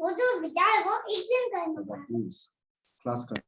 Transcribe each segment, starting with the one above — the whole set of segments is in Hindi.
वो जो विचार है वो एक दिन करना क्लास कर।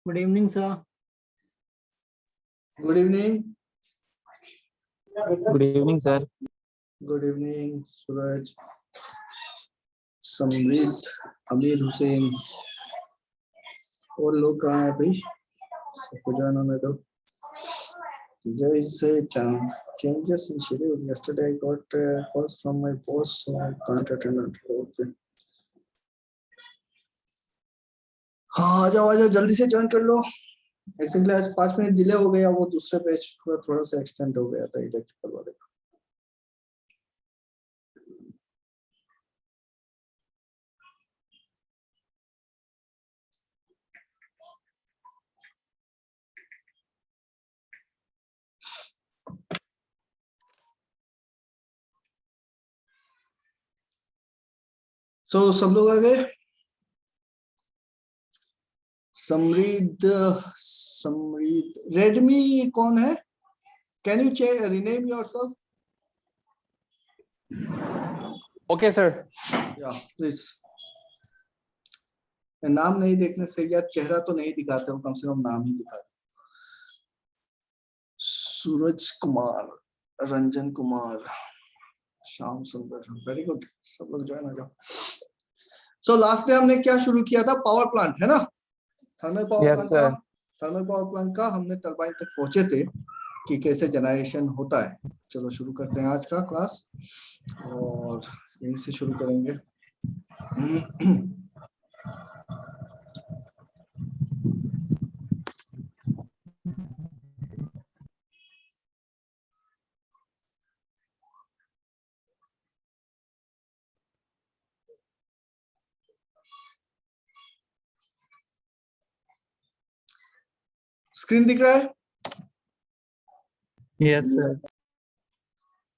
Good evening, sir. Good evening. Good evening, sir. Good evening, Suraj, Samreet, अमीर हुसैन और लोग कहाँ हैं भाई? सबको ज्वाइन होने दो. There is a changes in schedule. Yesterday I got calls from my boss, so I can't attend. Okay. हाँ, आ जाओ जल्दी से ज्वाइन कर लो. एक्शन क्लास 5 मिनट डिले हो गया, वो दूसरे पेज का थोड़ा सा एक्सटेंड हो गया था इलेक्ट्रिकल वाले का. So सब लोग आ गए. समरीत, रेडमी कौन है? Can you rename yourself? Okay, sir. Yeah, please. नाम नहीं देखने से यार, चेहरा तो नहीं दिखाते हो, कम से कम नाम ही दिखाते. सूरज कुमार, रंजन कुमार, श्याम सुंदर. वेरी गुड, सब लोग ज्वाइन हो जाओ. सो लास्ट डे हमने क्या शुरू किया था? पावर प्लांट, है ना? थर्मल पावर प्लांट का हमने टरबाइन तक पहुंचे थे कि कैसे जनरेशन होता है. चलो शुरू करते हैं आज का क्लास और यहीं से शुरू करेंगे. स्क्रीन दिख रहा है? Yes, sir.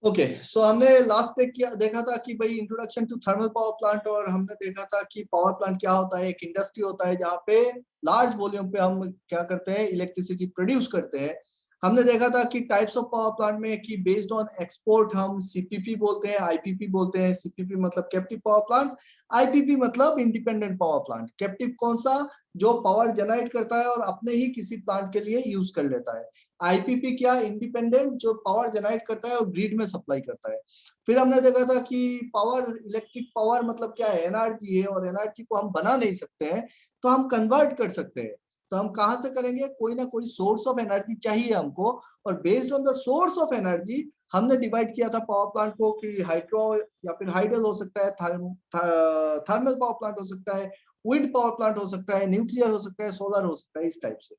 ओके, सो हमने लास्ट देखा था कि भाई introduction to thermal power plant, और हमने देखा था कि पावर प्लांट क्या होता है. एक इंडस्ट्री होता है जहाँ पे लार्ज वॉल्यूम पे हम क्या करते हैं, इलेक्ट्रिसिटी प्रोड्यूस करते हैं. हमने देखा था कि टाइप्स ऑफ पावर प्लांट में कि बेस्ड ऑन एक्सपोर्ट हम सीपीपी बोलते हैं, आईपीपी बोलते हैं. सीपीपी मतलब कैप्टिव पावर प्लांट, आईपीपी मतलब इंडिपेंडेंट पावर प्लांट. कैप्टिव कौन सा? जो पावर जनरेट करता है और अपने ही किसी प्लांट के लिए यूज कर लेता है. आईपीपी क्या? इंडिपेंडेंट, जो पावर जनरेट करता है और ग्रिड में सप्लाई करता है. फिर हमने देखा था कि पावर, इलेक्ट्रिक पावर मतलब क्या है? एनर्जी है, और एनर्जी को हम बना नहीं सकते हैं तो हम कन्वर्ट कर सकते हैं. तो हम कहां से करेंगे? कोई ना कोई सोर्स ऑफ एनर्जी चाहिए हमको, और based on the source of energy हमने डिवाइड किया था पावर प्लांट को कि हाइड्रो या फिर हाइडल हो सकता है, थर्मल पावर प्लांट हो सकता है, विंड पावर प्लांट हो सकता है, न्यूक्लियर हो सकता है, सोलर हो सकता है, इस टाइप से.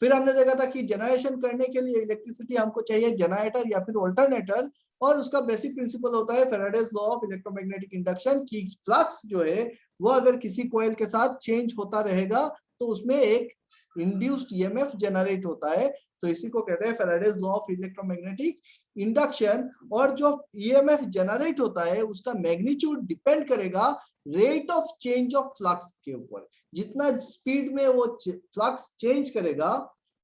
फिर हमने देखा था कि जनरेशन करने के लिए इलेक्ट्रिसिटी हमको चाहिए जनरेटर या फिर ऑल्टरनेटर, और उसका बेसिक प्रिंसिपल होता है Faraday's law of electromagnetic induction की फ्लक्स जो है वो अगर किसी कॉइल के साथ चेंज होता रहेगा तो उसमें एक इंड्यूस्ड ईएमएफ जनरेट होता है. तो इसी को कहते हैं Faraday's law of electromagnetic induction. और जो ईएमएफ जनरेट होता है उसका मैग्नीट्यूड डिपेंड करेगा rate of change of flux के ऊपर. जितना स्पीड में वो फ्लक्स चेंज करेगा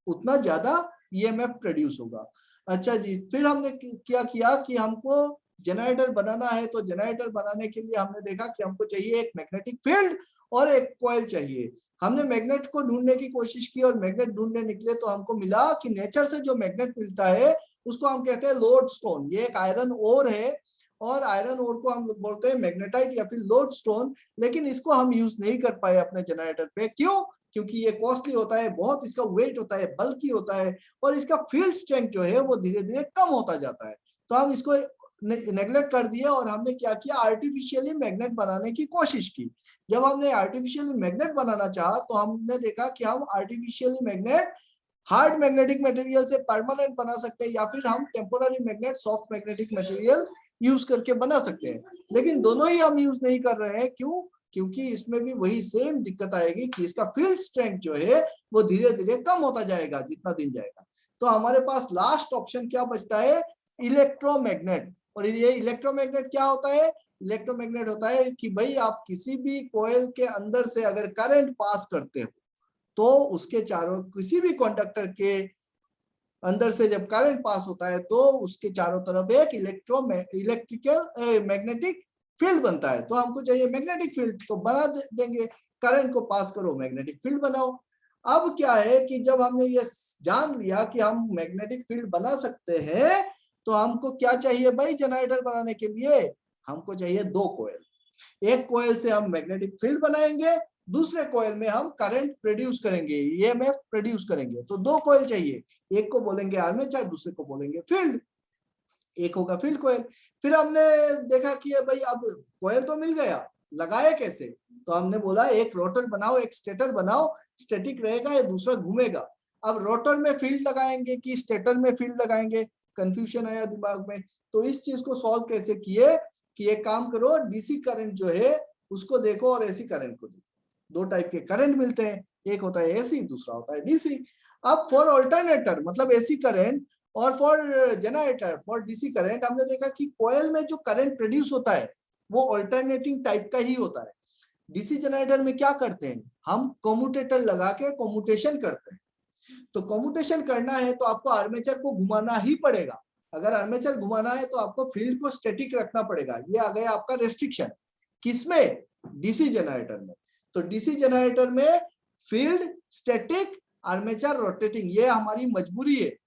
उतना ज्यादा ईएमएफ प्रोड्यूस होगा. अच्छा जी, फिर हमने क्या किया कि हमको जनरेटर बनाना है, तो जनरेटर बनाने के लिए हमने देखा कि हमको चाहिए एक मैग्नेटिक फील्ड और एक कॉइल चाहिए. हमने मैग्नेट को ढूंढने की कोशिश की और मैग्नेट ढूंढने निकले तो हमको मिला कि नेचर से जो मैग्नेट मिलता है उसको हम कहते हैं लोडस्टोन. ये एक आयरन ओर है और आयरन ओर को हम बोलते हैं मैग्नेटाइट या फिर लोडस्टोन, लेकिन इसको हम यूज नहीं कर पाए अपने जनरेटर पे। क्यों? क्योंकि ये कॉस्टली होता है, बहुत इसका वेट होता है, बल्की होता है, और इसका फील्ड स्ट्रेंथ जो है वो धीरे धीरे कम होता जाता है। तो हम इसको नेग्लेक्ट कर दिया और हमने क्या किया, आर्टिफिशियली मैग्नेट बनाने की कोशिश की। जब हमने आर्टिफिशियली मैग्नेट बनाना चाहा तो हमने देखा कि हम artificially magnet hard magnetic material से परमानेंट बना सकते हैं, या फिर हम temporary magnet soft magnetic material use करके बना सकते हैं। लेकिन दोनों ही हम यूज नहीं कर रहे हैं। क्यों? क्योंकि इसमें भी वही सेम दिक्कत आएगी कि इसका फील्ड स्ट्रेंथ जो है वो धीरे धीरे कम होता जाएगा जितना दिन जाएगा। तो हमारे पास लास्ट ऑप्शन क्या बचता है, इलेक्ट्रोमैग्नेट। और ये इलेक्ट्रोमैग्नेट क्या होता है? इलेक्ट्रोमैग्नेट होता है कि भाई आप किसी भी कॉइल के अंदर से अगर करंट पास करते हो तो उसके चारों, किसी भी कंडक्टर के अंदर से जब करंट पास होता है तो उसके चारों तरफ एक इलेक्ट्रिकल मैग्नेटिक फील्ड बनता है। तो हमको चाहिए मैग्नेटिक फील्ड, तो बना देंगे, करंट को पास करो मैग्नेटिक फील्ड बनाओ। अब क्या है कि जब हमने ये जान लिया कि हम मैग्नेटिक फील्ड बना सकते हैं, तो हमको क्या चाहिए भाई जनरेटर बनाने के लिए? हमको चाहिए दो कॉइल। एक कॉइल से हम मैग्नेटिक फील्ड बनाएंगे, दूसरे कॉइल में हम करंट प्रोड्यूस करेंगे, ईएमएफ प्रोड्यूस करेंगे। तो दो कॉइल चाहिए, एक को बोलेंगे आर्मेचर, दूसरे को बोलेंगे फील्ड, एक होगा फील्ड कॉइल। फिर हमने देखा कि भाई अब कॉइल तो मिल गया, लगाए कैसे? तो हमने बोला एक रोटर बनाओ, एक स्टेटर बनाओ, स्टैटिक रहेगा या दूसरा घूमेगा। अब रोटर में फील्ड लगाएंगे कि स्टेटर में फील्ड लगाएंगे, कंफ्यूजन आया दिमाग में। तो इस चीज को सॉल्व कैसे किए कि एक काम करो, डीसी करंट जो है उसको देखो और एसी करंट को देखो। दो टाइप के करंट मिलते हैं, एक होता है एसी, दूसरा होता है डीसी। अब फॉर ऑल्टरनेटर मतलब एसी करंट और for generator for DC current, हमने देखा कि कॉइल में जो करंट प्रोड्यूस होता है वो ऑल्टरनेटिंग टाइप का ही होता है। डीसी जनरेटर में क्या करते हैं, हम कम्यूटेटर लगा के कम्यूटेशन करते हैं। तो कम्यूटेशन करना है तो आपको आर्मेचर को घुमाना ही पड़ेगा। अगर आर्मेचर घुमाना है तो आपको फील्ड को स्टैटिक रखना पड़ेगा। ये आ गया आपका रेस्ट्रिक्शन, किसमें? डीसी जनरेटर में। तो डीसी जनरेटर में फील्ड स्टैटिक, आर्मेचर रोटेटिंग, ये हमारी मजबूरी है।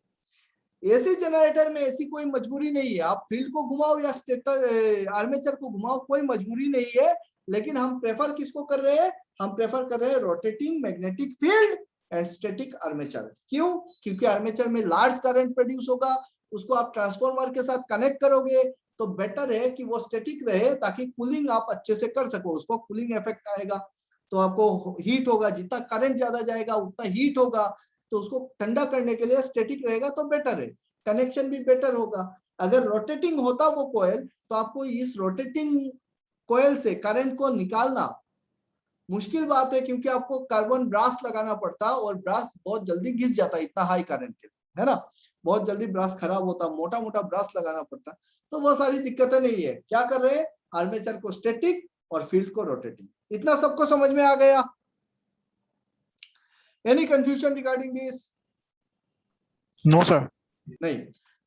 एसी जनरेटर में ऐसी कोई मजबूरी नहीं है, आप फील्ड को घुमाओ या स्टेटर आर्मेचर को घुमाओ, कोई मजबूरी नहीं है। लेकिन हम प्रेफर किसको कर रहे हैं? हम प्रेफर कर रहे हैं rotating magnetic field and static armature. क्यों? क्योंकि आर्मेचर में लार्ज करंट प्रोड्यूस होगा, उसको आप ट्रांसफार्मर के साथ कनेक्ट करोगे तो बेटर है कि वो स्टैटिक रहे, ताकि कूलिंग आप अच्छे से कर सको, उसको कूलिंग इफेक्ट आएगा तो आपको हीट होगा, जितना करंट ज्यादा जाएगा उतना हीट होगा। तो उसको ठंडा करने के लिए स्टैटिक रहेगा तो बेटर है, कनेक्शन भी बेटर होगा। अगर रोटेटिंग होता वो कोयल तो आपको इस रोटेटिंग कोयल से करंट को निकालना मुश्किल बात है, क्योंकि आपको कार्बन ब्रास लगाना पड़ता और ब्रास बहुत जल्दी घिस जाता है इतना हाई करंट के, है ना, बहुत जल्दी ब्रास खराब होता, मोटा मोटा ब्रास लगाना पड़ता। तो वो सारी दिक्कतें नहीं है। क्या कर रहे हैं? आर्मेचर को स्टैटिक और फील्ड को रोटेटिंग। इतना सबको समझ में आ गया? Any confusion regarding this? No, sir. नहीं।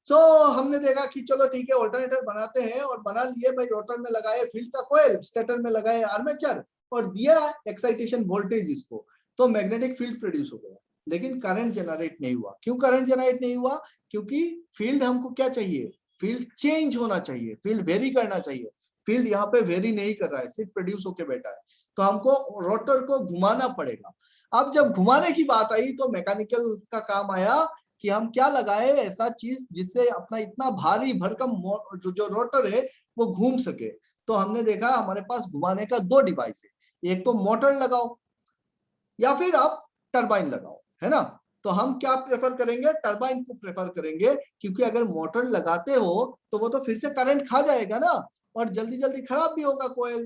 तो हमने देखा कि चलो ठीक है, ऑल्टरनेटर बनाते हैं और बना लिए भाई, रोटर में लगाए फील्ड का कोयल, स्टेटर में लगाए आर्मेचर और दिया एक्साइटेशन वोल्टेज इसको, तो मैग्नेटिक फील्ड प्रोड्यूस हो गया। लेकिन करंट जनरेट नहीं हुआ। क्यों करंट जनरेट नहीं हुआ? क्योंकि फील्ड हमको क्या चाहिए? फील्ड चेंज होना चाहिए, फील्ड वेरी करना चाहिए। फील्ड यहाँ पे वेरी नहीं कर रहा है, सिर्फ प्रोड्यूस होके बैठा है। तो हमको रोटर को घुमाना पड़ेगा। अब जब घुमाने की बात आई तो मैकेनिकल का काम आया कि हम क्या लगाए ऐसा चीज जिससे अपना इतना भारी भरकम जो रोटर है वो घूम सके। तो हमने देखा हमारे पास घुमाने का दो डिवाइस है, एक तो मोटर लगाओ या फिर आप टरबाइन लगाओ, है ना। तो हम क्या प्रेफर करेंगे? टरबाइन को प्रेफर करेंगे, क्योंकि अगर मोटर लगाते हो तो वो तो फिर से करंट खा जाएगा ना, और जल्दी जल्दी खराब भी होगा कोयल।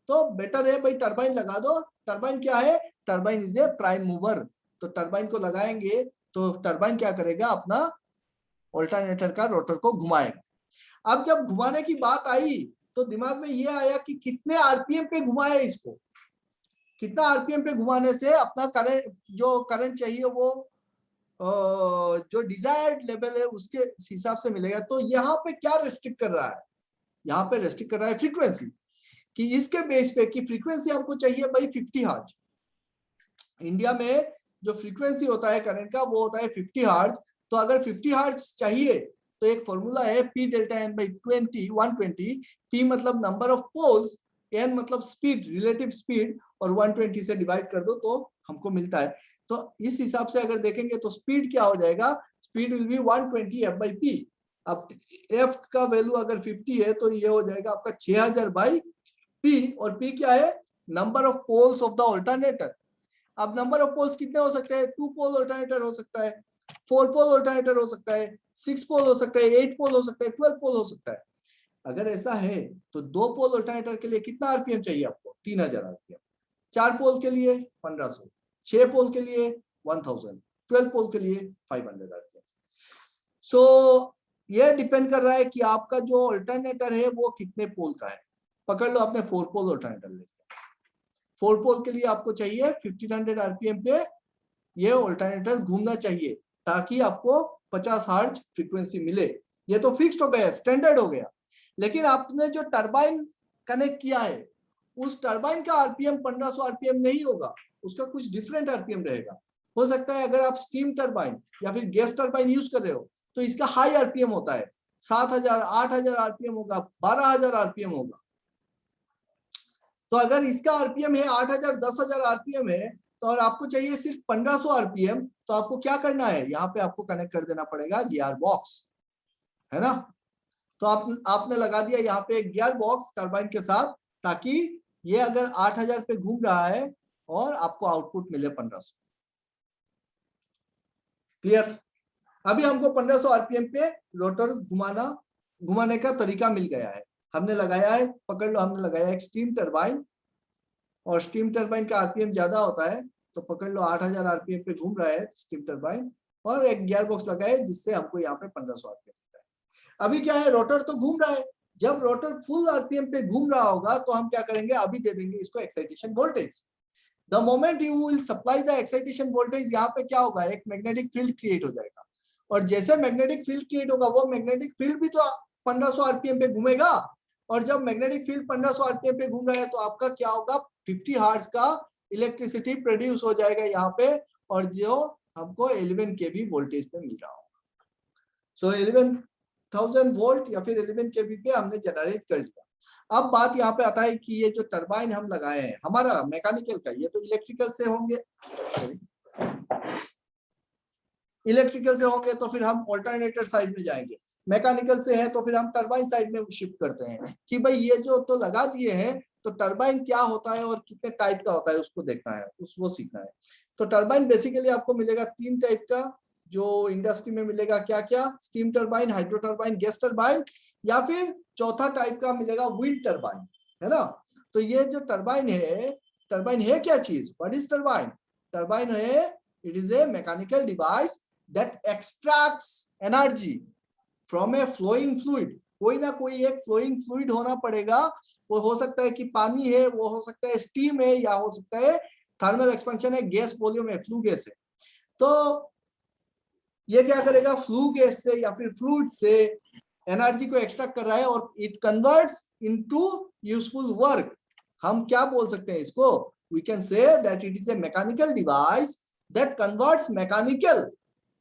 तो बेटर है भाई टरबाइन लगा दो। टरबाइन क्या है? Turbine is a prime mover. तो टरबाइन को लगाएंगे तो टरबाइन क्या करेगा? अपना ऑल्टरनेटर का रोटर को घुमाएगा। अब जब घुमाने की बात आई तो दिमाग में ये आया कि कितने आरपीएम पे घुमाए इसको, कितना आरपीएम पे घुमाने से अपना करंट, जो करंट चाहिए वो जो डिजायर्ड लेवल है उसके हिसाब से मिलेगा। तो यहाँ पे क्या रेस्ट्रिक्ट कर रहा है? यहाँ पे रेस्ट्रिक्ट कर रहा है फ्रीक्वेंसी, कि इसके बेस पे कि फ्रीक्वेंसी हमको चाहिए भाई 50 हर्ट्ज। इंडिया में जो फ्रीक्वेंसी होता है करंट का वो होता है 50 हर्ट्ज। तो अगर 50 हर्ट्ज चाहिए तो एक फॉर्मूला है P delta N by 120, P मतलब नंबर ऑफ पोल्स, N मतलब स्पीड, रिलेटिव स्पीड, और 120 से डिवाइड कर दो तो हमको मिलता है। तो इस हिसाब से अगर देखेंगे तो स्पीड क्या हो जाएगा, speed will be 120 F by P। अब F का वैल्यू अगर 50 है तो ये हो जाएगा आपका 6000 बाई P, और P क्या है, number of poles of the alternator. अब नंबर ऑफ पोल्स कितने हो सकते हैं, 2 पोल ऑल्टरनेटर हो सकता है, 4 पोल ऑल्टरनेटर हो सकता है, 6 पोल हो सकता है, 8 पोल हो सकता है, 12 पोल हो सकता है। अगर ऐसा है तो 2 पोल ऑल्टरनेटर के लिए कितना आरपीएम चाहिए आपको, 3000 आरपीएम। 4 पोल के लिए 1500, 6 पोल के लिए 1000, 12 पोल के लिए 500 आरपीएम। सो ये डिपेंड कर रहा है कि आपका जो ऑल्टरनेटर है वो कितने पोल का है। पकड़ लो आपने 4 पोल ऑल्टरनेटर ले, 4 पोल के लिए आपको चाहिए 1500 आरपीएम पे ये ऑल्टरनेटर घूमना चाहिए ताकि आपको 50 हर्ट्ज फ्रीक्वेंसी मिले। ये तो फिक्स्ड हो गया, स्टैंडर्ड हो गया। लेकिन आपने जो टरबाइन कनेक्ट किया है उस टरबाइन का आरपीएम 1500 आरपीएम नहीं होगा, उसका कुछ डिफरेंट आरपीएम रहेगा। हो सकता है अगर आप स्टीम टरबाइन या फिर गैस टरबाइन यूज कर रहे हो तो इसका हाई आरपीएम होता है, 7000, 8000 आरपीएम होगा, 12000 आरपीएम होगा। तो अगर इसका आरपीएम है 8000, 10000 आरपीएम है तो और आपको चाहिए सिर्फ 1500 आरपीएम, तो आपको क्या करना है, यहाँ पे आपको कनेक्ट कर देना पड़ेगा गियर बॉक्स, है ना। तो आपने लगा दिया यहाँ पे एक गियर बॉक्स टरबाइन के साथ, ताकि ये अगर 8000 पे घूम रहा है और आपको आउटपुट मिले 1500। क्लियर। अभी हमको 1500 आरपीएम पे रोटर घुमाने का तरीका मिल गया है। हमने लगाया है, पकड़ लो, हमने लगाया एक स्टीम टरबाइन, और स्टीम टरबाइन का आरपीएम ज्यादा होता है, तो पकड़ लो 8000 आरपीएम पे घूम रहा है स्टीम टरबाइन, और एक गियर बॉक्स लगाया है जिससे हमको यहाँ पे 1500 आरपीएम मिल रहा है। अभी क्या है, रोटर तो घूम रहा है, जब रोटर फुल आरपीएम पे घूम रहा होगा तो हम क्या करेंगे, अभी दे देंगे इसको excitation voltage. The moment you will supply the excitation voltage, यहाँ पे क्या होगा, एक मैग्नेटिक फील्ड क्रिएट हो जाएगा, और जैसे मैग्नेटिक फील्ड क्रिएट होगा वो मैग्नेटिक फील्ड भी तो 1500 आरपीएम पे घूमेगा, और जब मैग्नेटिक फील्ड 1500 आरपीएम पे घूम रहा है तो आपका क्या होगा, 50 हर्ट्ज का इलेक्ट्रिसिटी प्रोड्यूस हो जाएगा यहाँ पे, और जो हमको 11 केवी वोल्टेज पे मिल रहा होगा। सो 11000 वोल्ट या फिर 11 केवी पे हमने जनरेट कर लिया। अब बात यहाँ पे आता है कि ये जो टरबाइन हम लगाए हैं हमारा मैकेनिकल का, ये तो इलेक्ट्रिकल से होंगे, इलेक्ट्रिकल से होंगे तो फिर हम ऑल्टरनेटर साइड में जाएंगे, मैकेनिकल से है तो फिर हम टरबाइन साइड में शिफ्ट करते हैं कि भाई ये जो तो लगा दिए हैं, तो टरबाइन क्या होता है और कितने टाइप का होता है उसको देखना है, वो सीखना है। तो टरबाइन बेसिकली आपको मिलेगा 3 टाइप का, जो इंडस्ट्री में मिलेगा, क्या क्या, steam turbine, hydro turbine, gas turbine, या फिर चौथा टाइप का मिलेगा विंड टरबाइन, है ना। तो ये जो टरबाइन है क्या चीज, व्हाट इज टरबाइन? टरबाइन है, it is a mechanical device that extracts energy from a flowing fluid. कोई ना कोई एक फ्लोइंग फ्लूइड होना पड़ेगा, वो हो सकता है कि पानी है, वो हो सकता है स्टीम है, या हो सकता है थर्मल एक्सपेंशन है, गैस वॉल्यूम है, फ्लू गैस है। तो ये क्या करेगा, फ्लू गैस से या फिर फ्लूइड से एनर्जी को एक्सट्रैक्ट कर रहा है और it converts into useful work. हम क्या बोल सकते हैं इसको, we can say that it is a mechanical device that converts mechanical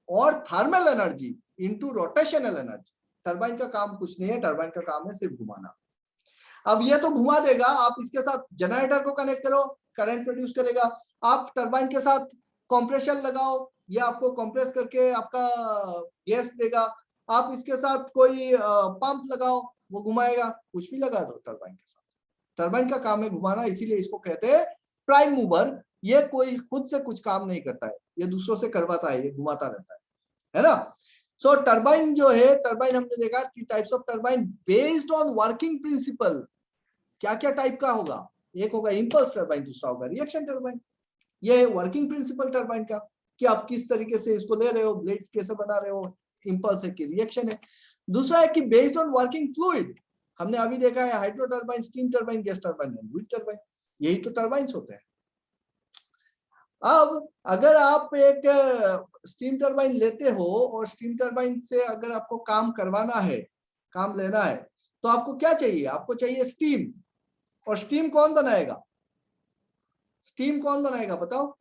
और thermal energy into rotational energy. Turbine का काम कुछ नहीं है, टरबाइन का काम है सिर्फ घुमाना। अब ये तो घुमा देगा, आप इसके साथ जनरेटर को कनेक्ट करो, करंट प्रोड्यूस करेगा। आप टरबाइन के साथ कंप्रेशर लगाओ, ये आपको कंप्रेस करके आपका गैस देगा। आप इसके साथ कोई पंप लगाओ, वो घुमाएगा। कुछ भी लगा दो टरबाइन के साथ, टरबाइन का काम है घुमाना, इसीलिए इसको कहते हैं प्राइम मूवर। ये कोई खुद से कुछ काम नहीं करता है, ये दूसरों से करवाता है, ये घुमाता रहता है ना। सो टरबाइन जो है, टरबाइन हमने देखा 3 types of turbine based on working principle. क्या क्या टाइप का होगा, एक होगा इंपल्स टरबाइन, दूसरा होगा रिएक्शन टरबाइन। ये है वर्किंग प्रिंसिपल टरबाइन का, कि आप किस तरीके से इसको ले रहे हो, ब्लेड्स कैसे बना रहे हो, इंपल्स है कि रिएक्शन है। दूसरा है कि बेस्ड ऑन वर्किंग फ्लूइड, हमने अभी देखा है hydro turbine, steam turbine, gas turbine, wind turbine, यही तो टरबाइंस होते हैं। अब अगर आप एक स्टीम टरबाइन लेते हो और स्टीम टरबाइन से अगर आपको काम करवाना है, काम लेना है, तो आपको क्या चाहिए, आपको चाहिए स्टीम। और स्टीम कौन बनाएगा, स्टीम कौन बनाएगा बताओ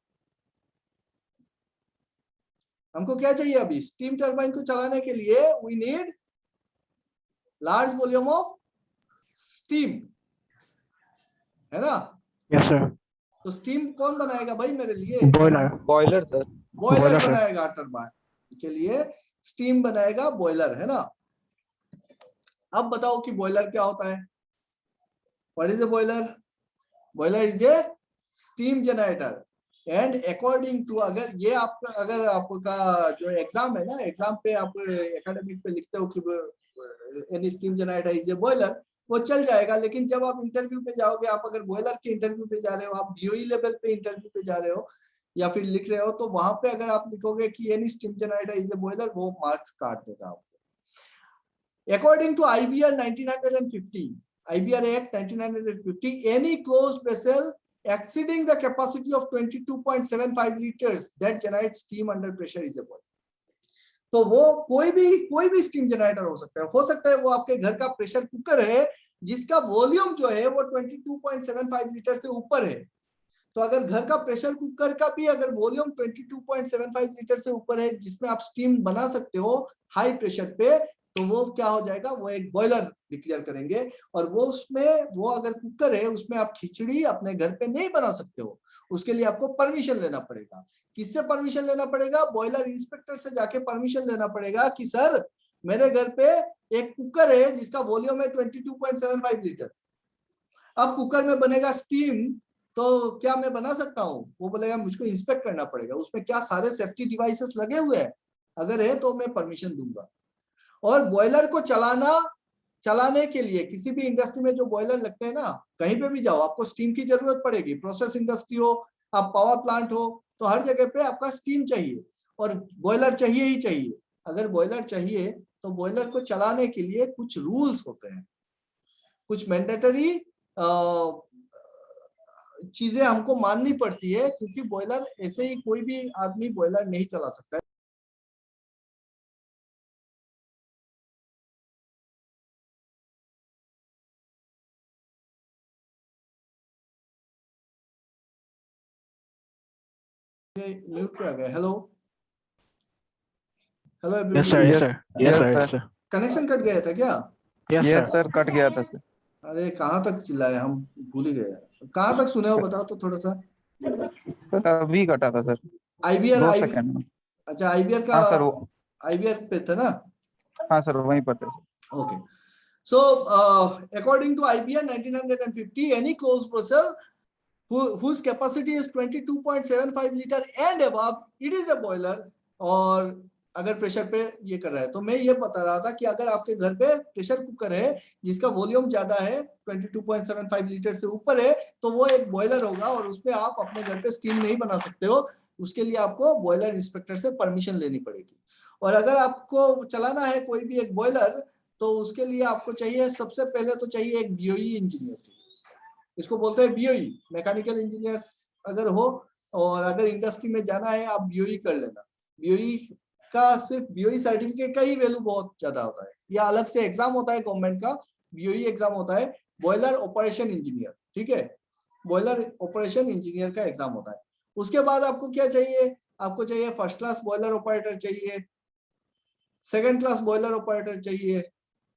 हमको क्या चाहिए। अभी स्टीम टरबाइन को चलाने के लिए we need large volume of steam, है ना। Yes, sir. तो स्टीम कौन बनाएगा भाई मेरे लिए? Boiler. Boiler sir. Boiler Boiler, sir. बनाएगा, टरबाइन के लिए स्टीम बनाएगा बॉयलर, है ना। अब बताओ कि बॉयलर क्या होता है? What is a boiler? Boiler is a steam generator and according to, अगर आपका जो एग्जाम है ना, एग्जाम पे आप एकेडमिक पे लिखते हो कि any steam generator is a boiler, वो चल जाएगा। लेकिन जब आप इंटरव्यू पे जाओगे, आप अगर बॉयलर के इंटरव्यू पे जा रहे हो, आप बीओई लेवल पे इंटरव्यू पे जा रहे हो या फिर लिख रहे हो, तो वहां पे अगर आप लिखोगे कि any steam generator is a boiler, वो मार्क्स काट देगा आपको। According to IBR 1950, IBR Act 1950, any closed vessel exceeding the capacity of 22.75 liters that generates steam under pressure is a boiler. तो वो कोई भी स्टीम जनरेटर हो सकता है वो आपके घर का प्रेशर कुकर है जिसका वॉल्यूम जो है वो 22.75 लीटर से ऊपर है। तो अगर घर का प्रेशर कुकर का भी अगर वॉल्यूम 22.75 लीटर से ऊपर है, जिसमें आप स्टीम बना सकते हो हाई प्रेशर पे, तो वो क्या हो जाएगा, वो एक बॉयलर डिक्लेयर करेंगे। और वो अगर कुकर है, उसमें आप खिचड़ी अपने घर पे नहीं बना सकते हो, उसके लिए आपको परमिशन लेना पड़ेगा। किससे परमिशन लेना पड़ेगा? बॉयलर इंस्पेक्टर से जाके परमिशन लेना पड़ेगा कि सर मेरे घर पे एक कुकर है जिसका वॉल्यूम है 22.75 लीटर, अब कुकर में बनेगा स्टीम, तो क्या मैं बना सकता हूँ? वो बोलेगा मुझको इंस्पेक्ट करना पड़ेगा, उसमें क्या सारे सेफ्टी डिवाइसेस लगे हुए हैं, अगर है तो मैं परमिशन दूंगा। और बॉयलर को चलाने के लिए किसी भी इंडस्ट्री में जो बॉयलर लगते हैं ना, कहीं पे भी जाओ आपको स्टीम की जरूरत पड़ेगी। प्रोसेस इंडस्ट्री हो, आप पावर प्लांट हो, तो हर जगह पे आपका स्टीम चाहिए और बॉयलर चाहिए ही चाहिए। अगर बॉयलर चाहिए तो बॉयलर को चलाने के लिए कुछ रूल्स होते हैं, कुछ मैंडेटरी चीजें हमको माननी पड़ती है, क्योंकि बॉयलर ऐसे ही कोई भी आदमी बॉयलर नहीं चला सकता है। म्यूट पे आ गए। Hello everybody. Yes, sir. Yes, sir. Yes, sir. Yes, sir. Connection cut गया था क्या? Yes, yes sir. Sir, cut गया था सर। अरे कहाँ तक चिल्लाए, हम भूल ही गए। कहाँ तक सुने हो बताओ तो थोड़ा सा। सर अभी कटा था सर, IBR 2 सेकंड में। अच्छा IBR का हाँ सर, वो IBR पे था ना? हाँ सर वहीं पर थे sir. Okay. So, according to IBR 1950, any closed vessel whose capacity is 22.75 liter and above, it is a boiler। और अगर प्रेशर पे ये कर रहा है, तो मैं ये बता रहा था कि अगर आपके घर पे प्रेशर कुकर है जिसका वॉल्यूम ज्यादा है 22.75 लीटर से ऊपर है, तो वो एक बॉयलर होगा और उसमें आप अपने घर पे स्टीम नहीं बना सकते हो। उसके लिए आपको बॉयलर इंस्पेक्टर से परमिशन लेनी पड़ेगी। और अगर आपको चलाना है कोई भी एक बॉयलर, तो उसके लिए आपको चाहिए, सबसे पहले तो चाहिए एक बीओई इंजीनियर चाहिए। इसको बोलते हैं बीओई, मैकेनिकल इंजीनियर अगर हो, और अगर इंडस्ट्री में जाना है आप बीओई कर लेना। बीओई का सिर्फ बीओई सर्टिफिकेट का ही वैल्यू बहुत ज्यादा होता है, या अलग से एग्जाम होता है गवर्नमेंट का, बीओई एग्जाम होता है, बॉयलर ऑपरेशन इंजीनियर, ठीक है, बॉयलर ऑपरेशन इंजीनियर का एग्जाम होता है। उसके बाद आपको क्या चाहिए? आपको चाहिए फर्स्ट क्लास बॉयलर ऑपरेटर चाहिए, सेकेंड क्लास बॉयलर ऑपरेटर चाहिए।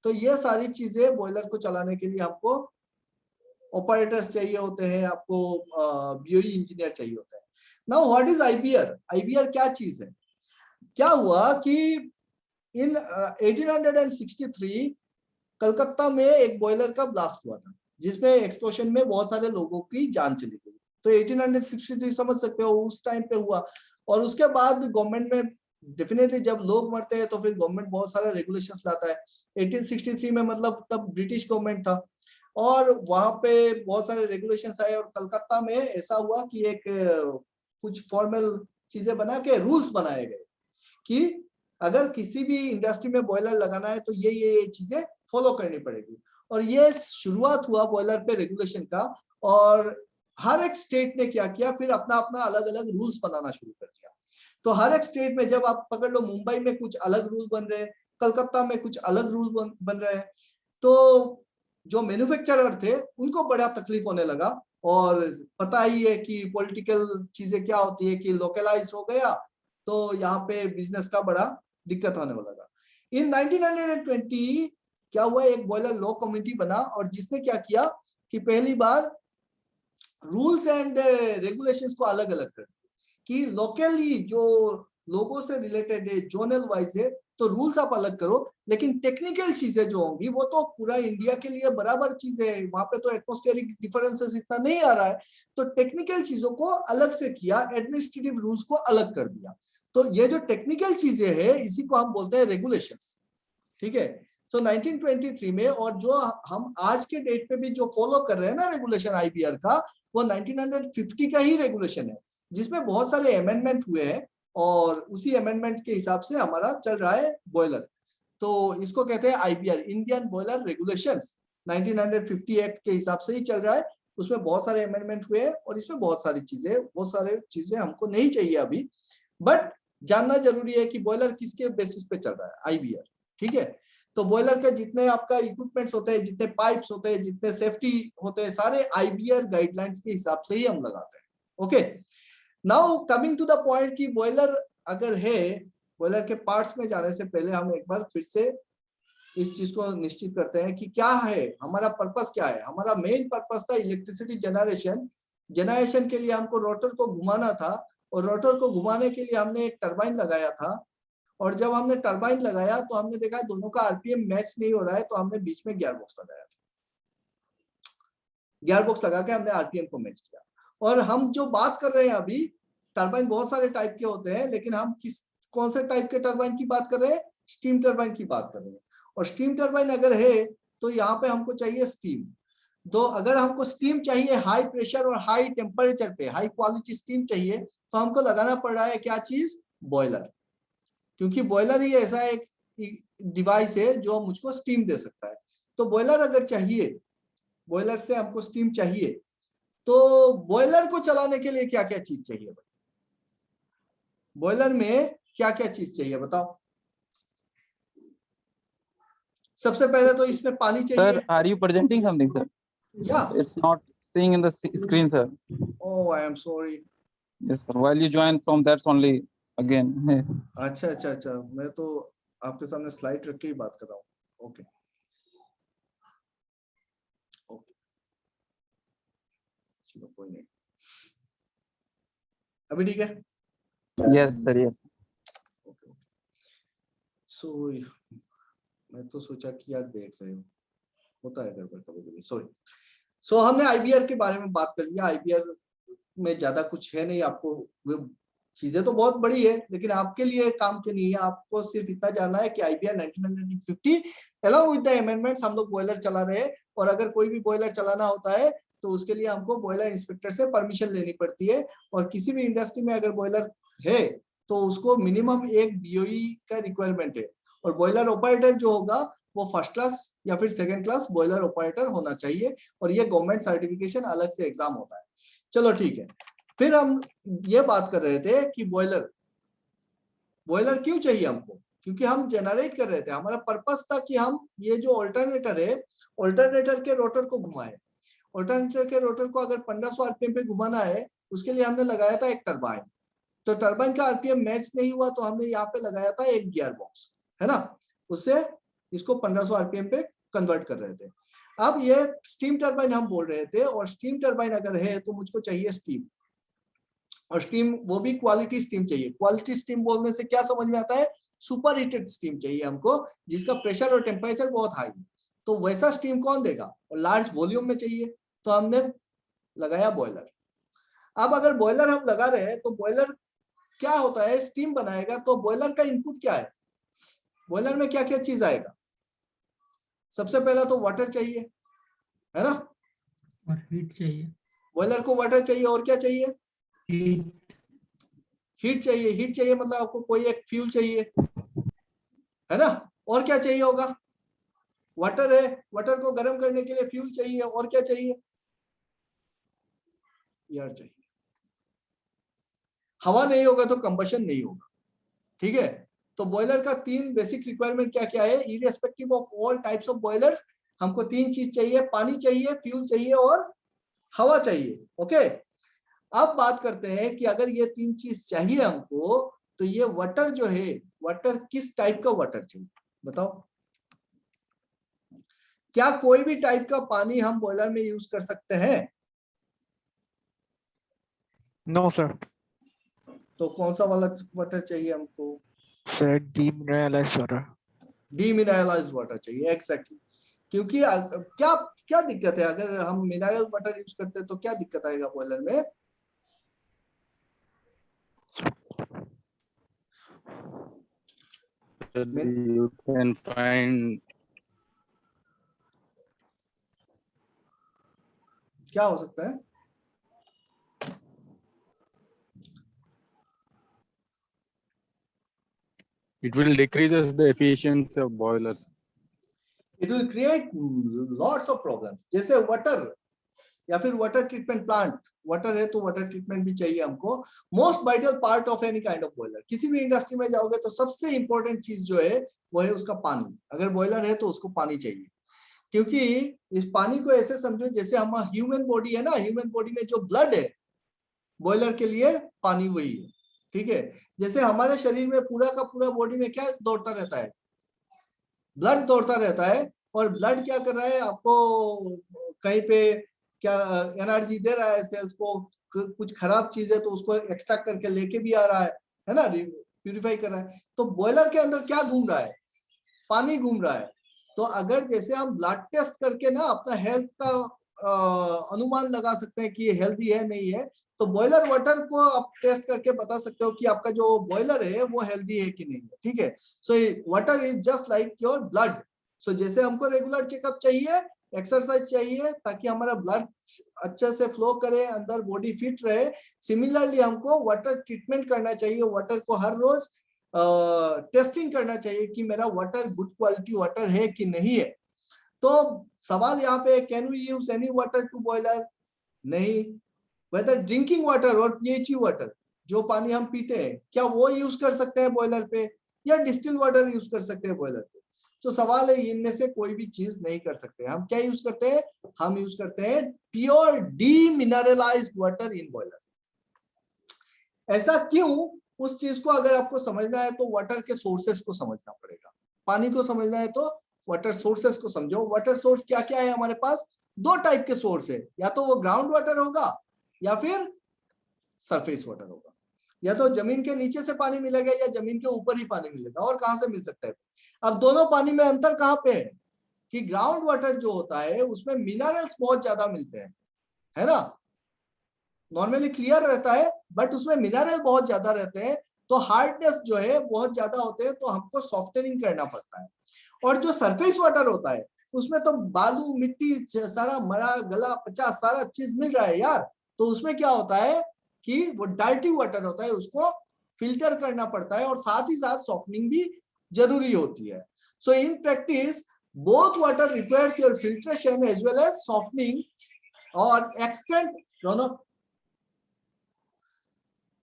तो ये सारी चीजें बॉयलर को चलाने के लिए आपको ऑपरेटर्स चाहिए होते हैं, आपको बीओई इंजीनियर चाहिए होता है। Now what is IBR? IBR क्या चीज है? क्या हुआ कि इन 1863 कलकत्ता में एक बॉयलर का ब्लास्ट हुआ था, जिसमें एक्सप्लोजन में बहुत सारे लोगों की जान चली गई। तो 1863 समझ सकते हो उस टाइम पे हुआ। और उसके बाद गवर्नमेंट में डेफिनेटली जब लोग मरते हैं तो फिर गवर्नमेंट बहुत सारे रेगुलेशंस लाता है। 1863 में मतलब तब ब्रिटिश गवर्नमेंट था, और वहां पे बहुत सारे रेगुलेशंस आए, और कलकत्ता में ऐसा हुआ कि एक कुछ फॉर्मल चीजें बना के रूल्स बनाए गए कि अगर किसी भी इंडस्ट्री में बॉयलर लगाना है तो ये चीजें फॉलो करनी पड़ेगी। और ये शुरुआत हुआ बॉयलर पे रेगुलेशन का, और हर एक स्टेट ने क्या किया, फिर अपना अपना अलग अलग रूल्स बनाना शुरू कर दिया। तो हर एक स्टेट में, जब आप पकड़ लो, मुंबई में कुछ अलग रूल बन रहे हैं, कलकत्ता में कुछ अलग रूल बन रहे हैं, तो जो मैन्युफैक्चरर थे उनको बड़ा तकलीफ होने लगा। और पता ही है कि पॉलिटिकल चीजें क्या होती है कि लोकलाइज हो गया, तो यहाँ पे बिजनेस का बड़ा दिक्कत होने लगा। इन 1920 क्या हुआ, एक बॉयलर लॉ कम्युनिटी बना और जिसने क्या किया कि पहली बार रूल्स एंड रेगुलेशंस को अलग अलग कर दिया कि लोकली जो लोगों से रिलेटेड है, जोनल वाइज है, तो रूल्स आप अलग करो, लेकिन टेक्निकल चीजें जो होंगी वो तो पूरा इंडिया के लिए बराबर चीज है, वहां पे तो एटमॉस्फेरिक डिफरेंसेस इतना नहीं आ रहा है, तो टेक्निकल चीजों को अलग से किया, एडमिनिस्ट्रेटिव रूल्स को अलग कर दिया। तो ये जो टेक्निकल चीजें हैं इसी को हम बोलते हैं रेगुलेशंस, ठीक है। तो 1923 में, और जो हम आज के डेट पे भी जो फॉलो कर रहे हैं ना रेगुलेशन आईबीआर का, वो 1950 का ही रेगुलेशन है, जिसमें बहुत सारे अमेंडमेंट हुए हैं और उसी अमेंडमेंट के हिसाब से हमारा चल रहा है बॉयलर। तो इसको कहते हैं IBR, Indian boiler regulations, 1950 act के हिसाब से ही चल रहा है। उसमें बहुत सारे अमेंडमेंट हुए और इसमें बहुत सारी चीजें हमको नहीं चाहिए अभी, बट जानना जरूरी है कि बॉयलर किसके बेसिस पे चल रहा है, आईबीआर, ठीक है। तो बॉयलर के जितने आपका इक्विपमेंट्स होते हैं, जितने पाइप्स होते हैं, जितने सेफ्टी होते हैं, सारे आईबीआर गाइडलाइंस के हिसाब से ही हम लगाते हैं। Okay, now coming to the point कि बॉयलर अगर है, बॉयलर के पार्ट्स में जाने से पहले हम एक बार फिर से इस चीज को निश्चित करते हैं कि क्या है हमारा पर्पस, क्या है हमारा मेन पर्पस था इलेक्ट्रिसिटी जनरेशन के लिए हमको रोटर को घुमाना था, और रोटर को घुमाने के लिए हमने एक टरबाइन लगाया था, और जब हमने टरबाइन लगाया तो हमने देखा दोनों का आरपीएम मैच नहीं हो रहा है, तो हमने बीच में गियर बॉक्स लगाया था, गियर बॉक्स लगा के हमने आरपीएम को मैच किया। और हम जो बात कर रहे हैं अभी, टरबाइन बहुत सारे टाइप के होते हैं, लेकिन हम कौन से टाइप के टरबाइन की बात कर रहे हैं, स्टीम टरबाइन की बात कर रहे हैं। और स्टीम टरबाइन अगर है तो यहाँ पे हमको चाहिए स्टीम। तो अगर हमको स्टीम चाहिए हाई प्रेशर और हाई टेम्परेचर पे, हाई क्वालिटी स्टीम चाहिए, तो हमको लगाना पड़ रहा है क्या चीज, बॉयलर, क्योंकि बॉयलर ही ऐसा एक डिवाइस है जो मुझको स्टीम दे सकता है। तो बॉयलर अगर चाहिए, बॉयलर से हमको स्टीम चाहिए, तो बॉयलर को चलाने के लिए क्या क्या चीज चाहिए भाई, बॉयलर में क्या क्या चीज चाहिए बताओ। सबसे पहले तो इसमें पानी चाहिए। Sir, are you presenting something, sir? Yeah. It's not seeing in the screen, sir. Oh, I am sorry. Yes, sir. While you join from that's only again. अच्छा अच्छा अच्छा, मैं तो आपके सामने स्लाइड रख के ही बात कर रहा हूँ। ओके ओके, चलो कोई नहीं, अभी ठीक है। Yes, sir. Yes. Okay okay, so मैं तो सोचा कि यार देख रहे हो, होता है गड़बड़ कभी कभी, सॉरी। सो हमने आईबीआर के बारे में बात कर लिया। आईबीआर में ज्यादा कुछ है नहीं, आपको चीजें तो बहुत बड़ी है लेकिन आपके लिए काम के नहीं है। आपको सिर्फ इतना जानना है कि IBR 1950 along with the amendments हम लोग बॉयलर चला रहे हैं, और अगर कोई भी बॉयलर चलाना होता है तो उसके लिए हमको बॉयलर इंस्पेक्टर से परमिशन लेनी पड़ती है। और किसी भी इंडस्ट्री में अगर बॉयलर है तो उसको मिनिमम एक बीओई का रिक्वायरमेंट है, और बॉयलर ऑपरेटर जो होगा वो फर्स्ट क्लास या फिर सेकंड क्लास बॉयलर ऑपरेटर होना चाहिए, और ये गवर्नमेंट सर्टिफिकेशन अलग से एग्जाम होता है। चलो ठीक है, फिर हम ये बात कर रहे थे कि बॉयलर क्यों चाहिए हमको, क्योंकि हम जनरेट कर रहे थे, हमारा पर्पस था कि हम ये जो ऑल्टरनेटर है, ऑल्टरनेटर के रोटर को घुमाए। ऑल्टरनेटर के रोटर को अगर 1500 आरपीएम पे घुमाना है, उसके लिए हमने लगाया था एक टरबाइन। तो टरबाइन का आरपीएम मैच नहीं हुआ तो हमने यहाँ पे लगाया था एक गियर बॉक्स, है ना, उससे इसको 1500 आरपीएम पे कन्वर्ट कर रहे थे। अब ये स्टीम टरबाइन हम बोल रहे थे, और स्टीम टरबाइन अगर है तो मुझको चाहिए स्टीम, और स्टीम वो भी क्वालिटी स्टीम चाहिए। क्वालिटी स्टीम बोलने से क्या समझ में आता है, सुपर हीटेड स्टीम चाहिए हमको, जिसका प्रेशर और टेम्परेचर बहुत हाई है। तो वैसा स्टीम कौन देगा, और लार्ज वॉल्यूम में चाहिए, तो हमने लगाया बॉयलर। अब अगर बॉयलर हम लगा रहे हैं तो बॉयलर क्या होता है, स्टीम बनाएगा। तो बॉयलर का इनपुट क्या है, बॉयलर में क्या क्या चीज आएगा, सबसे पहला तो वाटर चाहिए, है ना, और हीट चाहिए, बॉयलर को वाटर चाहिए, और क्या चाहिए, हीट चाहिए। हीट चाहिए मतलब आपको कोई एक फ्यूल चाहिए, है ना, और क्या चाहिए होगा, वाटर है, वाटर को गर्म करने के लिए फ्यूल चाहिए, और क्या चाहिए, एयर चाहिए। हवा नहीं होगा तो कंबशन नहीं होगा, ठीक है। तो बॉयलर का 3 बेसिक रिक्वायरमेंट क्या क्या है, irrespective of all types of boilers, हमको 3 चीज चाहिए, पानी चाहिए, फ्यूल चाहिए और हवा चाहिए। ओके, अब बात करते हैं कि अगर ये 3 चीज चाहिए हमको, तो ये वाटर जो है, वाटर किस टाइप का वाटर चाहिए बताओ। क्या कोई भी टाइप का पानी हम बॉयलर में यूज कर सकते हैं? No, sir. तो कौन सा वाला वाटर चाहिए हमको? Sir, demineralized water. Demineralised water चाहिए, एग्जैक्टली। क्योंकि क्या क्या दिक्कत है अगर हम मिनरल वाटर यूज करते हैं तो क्या दिक्कत आएगा बॉयलर में? You can find क्या हो सकता है? it will decreases the efficiency of boilers. It will create lots of problems. जैसे वाटर या फिर वाटर ट्रीटमेंट प्लांट, वाटर है तो वाटर ट्रीटमेंट भी चाहिए हमको। Most vital part of any kind of boiler. किसी भी इंडस्ट्री में जाओगे तो सबसे इंपॉर्टेंट चीज जो है वो है उसका पानी। अगर बॉयलर है तो उसको पानी चाहिए, क्योंकि इस पानी को ऐसे समझो जैसे हम ह्यूमन बॉडी है ना, ह्यूमन बॉडी में जो ब्लड है बॉयलर के लिए पानी वही है, ठीक है। जैसे हमारे शरीर में पूरा का पूरा बॉडी में क्या दौड़ता रहता है? ब्लड दौड़ता रहता है। और ब्लड क्या कर रहा है? आपको कहीं पे क्या एनर्जी दे रहा है सेल्स को, कुछ खराब चीज है तो उसको एक्सट्रैक्ट करके लेके भी आ रहा है ना, प्यूरिफाई कर रहा है। तो बॉयलर के अंदर क्या घूम रहा है? पानी घूम रहा है। तो अगर जैसे हम ब्लड टेस्ट करके ना अपना हेल्थ का अनुमान लगा सकते हैं कि ये हेल्दी है नहीं है, तो बॉयलर वाटर को आप टेस्ट करके बता सकते हो कि आपका जो बॉयलर है वो हेल्दी है कि नहीं है, ठीक है। So water is just like your blood. So जैसे हमको रेगुलर चेकअप चाहिए, एक्सरसाइज चाहिए ताकि हमारा ब्लड अच्छे से फ्लो करे, अंदर बॉडी फिट रहे, सिमिलरली हमको वाटर ट्रीटमेंट करना चाहिए। वाटर को हर रोज टेस्टिंग करना चाहिए कि मेरा वाटर गुड क्वालिटी वाटर है कि नहीं है। तो सवाल यहाँ पे, can we use any water to boiler? नहीं। वेदर ड्रिंकिंग वाटर और पीएचई वाटर, जो पानी हम पीते हैं, क्या वो यूज कर सकते हैं बॉयलर पे, या डिस्टिल वाटर यूज कर सकते हैं बॉयलर पे? तो सवाल है इनमें से कोई भी चीज नहीं कर सकते। हम क्या यूज करते हैं? हम यूज करते हैं pure demineralised water in boiler. ऐसा क्यों? उस चीज को अगर आपको समझना है तो वाटर के सोर्सेस को समझना पड़ेगा। पानी को समझना है तो वाटर सोर्सेस को समझो। वाटर सोर्स क्या क्या है हमारे पास? दो टाइप के सोर्स है, या तो वो ग्राउंड वाटर होगा या फिर सरफेस वाटर होगा। या तो जमीन के नीचे से पानी मिलेगा या जमीन के ऊपर ही पानी मिलेगा। और कहां से मिल सकता है? अब दोनों पानी में अंतर कहां पे है कि ग्राउंड वाटर जो होता है उसमें मिनरल्स बहुत ज्यादा मिलते हैं, है ना। नॉर्मली क्लियर रहता है बट उसमें मिनरल बहुत ज्यादा रहते हैं, तो हार्डनेस जो है बहुत ज्यादा होते हैं, तो हमको सॉफ्टनिंग करना पड़ता है। और जो सरफेस वाटर होता है उसमें तो बालू मिट्टी सारा मरा गला पचा सारा चीज मिल रहा है यार। तो उसमें क्या होता है कि वो डार्टी वाटर होता है, उसको फिल्टर करना पड़ता है और साथ ही साथ सॉफ्टनिंग भी जरूरी होती है। So in practice both water requires your filtration as well as softening, और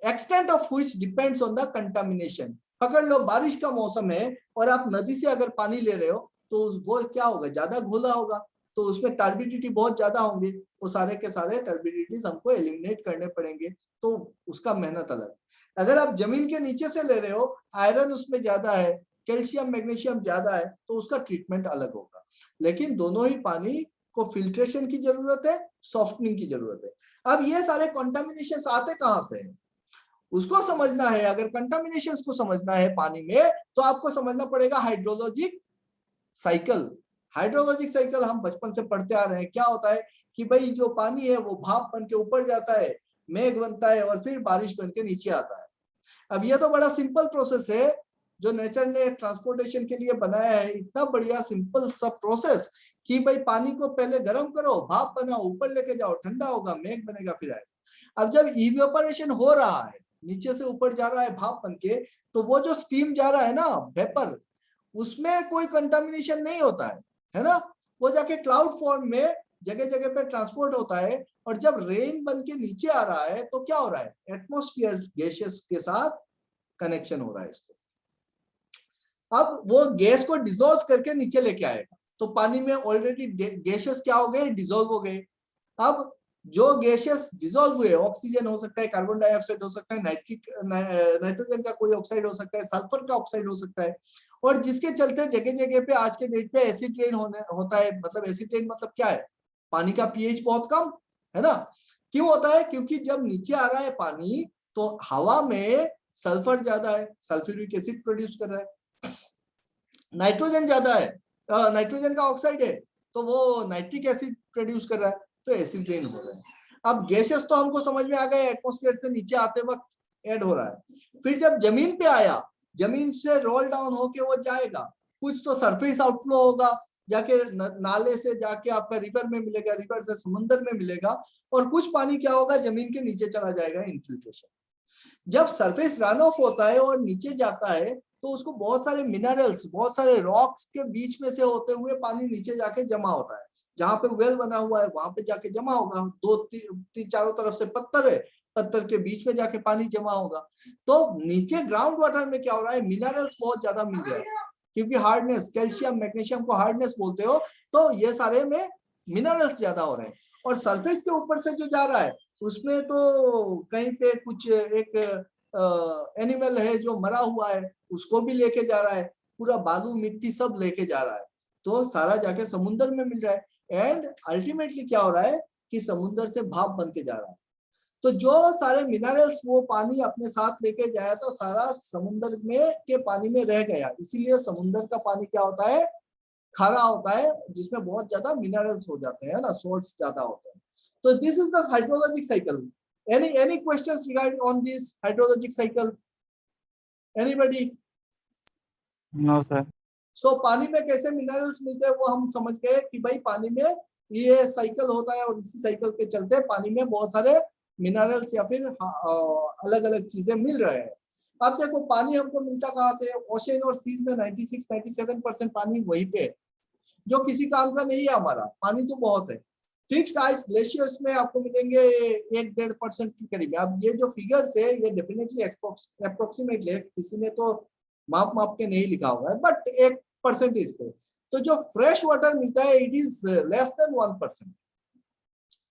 extent of which depends on the contamination. पकड़ लो बारिश का मौसम है और आप नदी से अगर पानी ले रहे हो तो वो क्या होगा? ज्यादा घोला होगा, तो उसमें टर्बिडिटी बहुत ज्यादा होंगे। वो सारे के सारे टर्बिडिटीज हमको एलिमिनेट करने पड़ेंगे, तो उसका मेहनत अलग। अगर आप जमीन के नीचे से ले रहे हो, आयरन उसमें ज्यादा है, कैल्शियम मैग्नीशियम ज्यादा है, तो उसका ट्रीटमेंट अलग होगा। लेकिन दोनों ही पानी को फिल्ट्रेशन की जरूरत है, सॉफ्टनिंग की जरूरत है। अब ये सारे कॉन्टामिनेशन आते कहां से हैं उसको समझना है। अगर कंटामिनेशंस को समझना है पानी में, तो आपको समझना पड़ेगा हाइड्रोलॉजिक साइकिल। हाइड्रोलॉजिक साइकिल हम बचपन से पढ़ते आ रहे हैं। क्या होता है कि भाई जो पानी है वो भाप बन के ऊपर जाता है, मेघ बनता है और फिर बारिश बन के नीचे आता है। अब ये तो बड़ा सिंपल प्रोसेस है जो नेचर ने ट्रांसपोर्टेशन के लिए बनाया है। इतना बढ़िया सिंपल सब प्रोसेस कि भाई पानी को पहले गर्म करो, भाप बनाओ, ऊपर लेके जाओ, ठंडा होगा, मेघ बनेगा, फिर आएगा। अब जब इवेपोरेशन हो रहा है, नीचे से ऊपर जा रहा है भाप बन के, तो वो जो स्टीम जा रहा है ना, वेपर, उसमें कोई कंटामिनेशन नहीं होता है ना। वो जाके क्लाउड फॉर्म में जगह जगह पे ट्रांसपोर्ट होता है, और जब रेन बन के नीचे आ रहा है तो क्या हो रहा है? एटमॉस्फेयर गैसेस के साथ कनेक्शन हो रहा है इसको। अब वो गैस को डिसॉल्व करके नीचे लेके आएगा, तो पानी में ऑलरेडी गैसेस क्या हो गए? डिसॉल्व हो गए। अब जो गैसेस डिसॉल्व हुए, ऑक्सीजन हो सकता है, कार्बन डाइऑक्साइड हो सकता है, नाइट्रोजन का कोई ऑक्साइड हो सकता है, सल्फर का ऑक्साइड हो सकता है, और जिसके चलते जगह जगह पे आज के डेट पे एसिड रेन होता है। मतलब एसिड रेन मतलब क्या है, पानी का पीएच बहुत कम है ना। क्यों होता है, क्योंकि जब नीचे आ रहा है पानी तो हवा में सल्फर ज्यादा है, सल्फ्यूरिक एसिड प्रोड्यूस कर रहा है। नाइट्रोजन ज्यादा है, नाइट्रोजन का ऑक्साइड है तो वो नाइट्रिक एसिड प्रोड्यूस कर रहा है, तो एसिड रेन हो रहा है। अब गैसेस तो हमको समझ में आ गए, एटमॉस्फेयर से नीचे आते वक्त ऐड हो रहा है। फिर जब जमीन पे आया, जमीन से रोल डाउन होके वो जाएगा, कुछ तो सरफेस आउटफ्लो होगा, जाके नाले से जाके आपका रिवर में मिलेगा, रिवर से समुद्र में मिलेगा, और कुछ पानी क्या होगा, जमीन के नीचे चला जाएगा, इन्फिल्ट्रेशन। जब सरफेस रन ऑफ होता है और नीचे जाता है तो उसको बहुत सारे मिनरल्स, बहुत सारे रॉक्स के बीच में से होते हुए पानी नीचे जाके जमा होता है। जहां पे वेल बना हुआ है वहां पे जाके जमा होगा, दो तीन चारों तरफ से पत्थर है, पत्थर के बीच में जाके पानी जमा होगा। तो नीचे ग्राउंड वाटर में क्या हो रहा है, मिनरल्स बहुत ज्यादा मिल रहे हैं, क्योंकि हार्डनेस, कैल्शियम मैग्नीशियम को हार्डनेस बोलते हो, तो ये सारे में मिनरल्स ज्यादा हो रहे हैं। और सरफेस के ऊपर से जो जा रहा है उसमें तो कहीं पे कुछ एक एनिमल है जो मरा हुआ है, उसको भी लेके जा रहा है, पूरा बालू मिट्टी सब लेके जा रहा है, तो सारा जाके समुद्र में मिल रहा है। एंड अल्टीमेटली क्या हो रहा है कि समुद्र से भाप बन के जा रहा है। तो जो सारे मिनरल्स वो पानी अपने साथ लेके जाया था, सारा समुद्र में के पानी में रह गया। इसीलिए समुद्र का पानी क्या होता है, खारा होता है, जिसमें बहुत ज्यादा मिनरल्स हो जाते हैं ना, सोल्ट्स ज्यादा होते हैं। तो this is the hydrologic cycle. any questions regarding on this hydrologic cycle? Anybody? No, sir. So पानी में कैसे मिनरल्स मिलते हैं वो हम समझ गए कि भाई पानी में ये साइकिल होता है, और इसी साइकिल के चलते पानी में बहुत सारे मिनरल्स या फिर अलग अलग चीजें मिल रहे हैं। अब देखो पानी हमको मिलता कहाँ से, ओशन और सीज में 96-97% पानी वहीं पे है, जो किसी काम का नहीं है हमारा, पानी तो बहुत है। फिक्स्ड आइस ग्लेशियर्स में आपको मिलेंगे 1-1.5% के करीब। अब ये जो फिगर्स है ये डेफिनेटली अप्रोक्सीमेटली है, किसी ने तो माप के नहीं लिखा होगा, बट 1% पे। तो जो फ्रेश वाटर मिलता है इट इज लेस देन 1%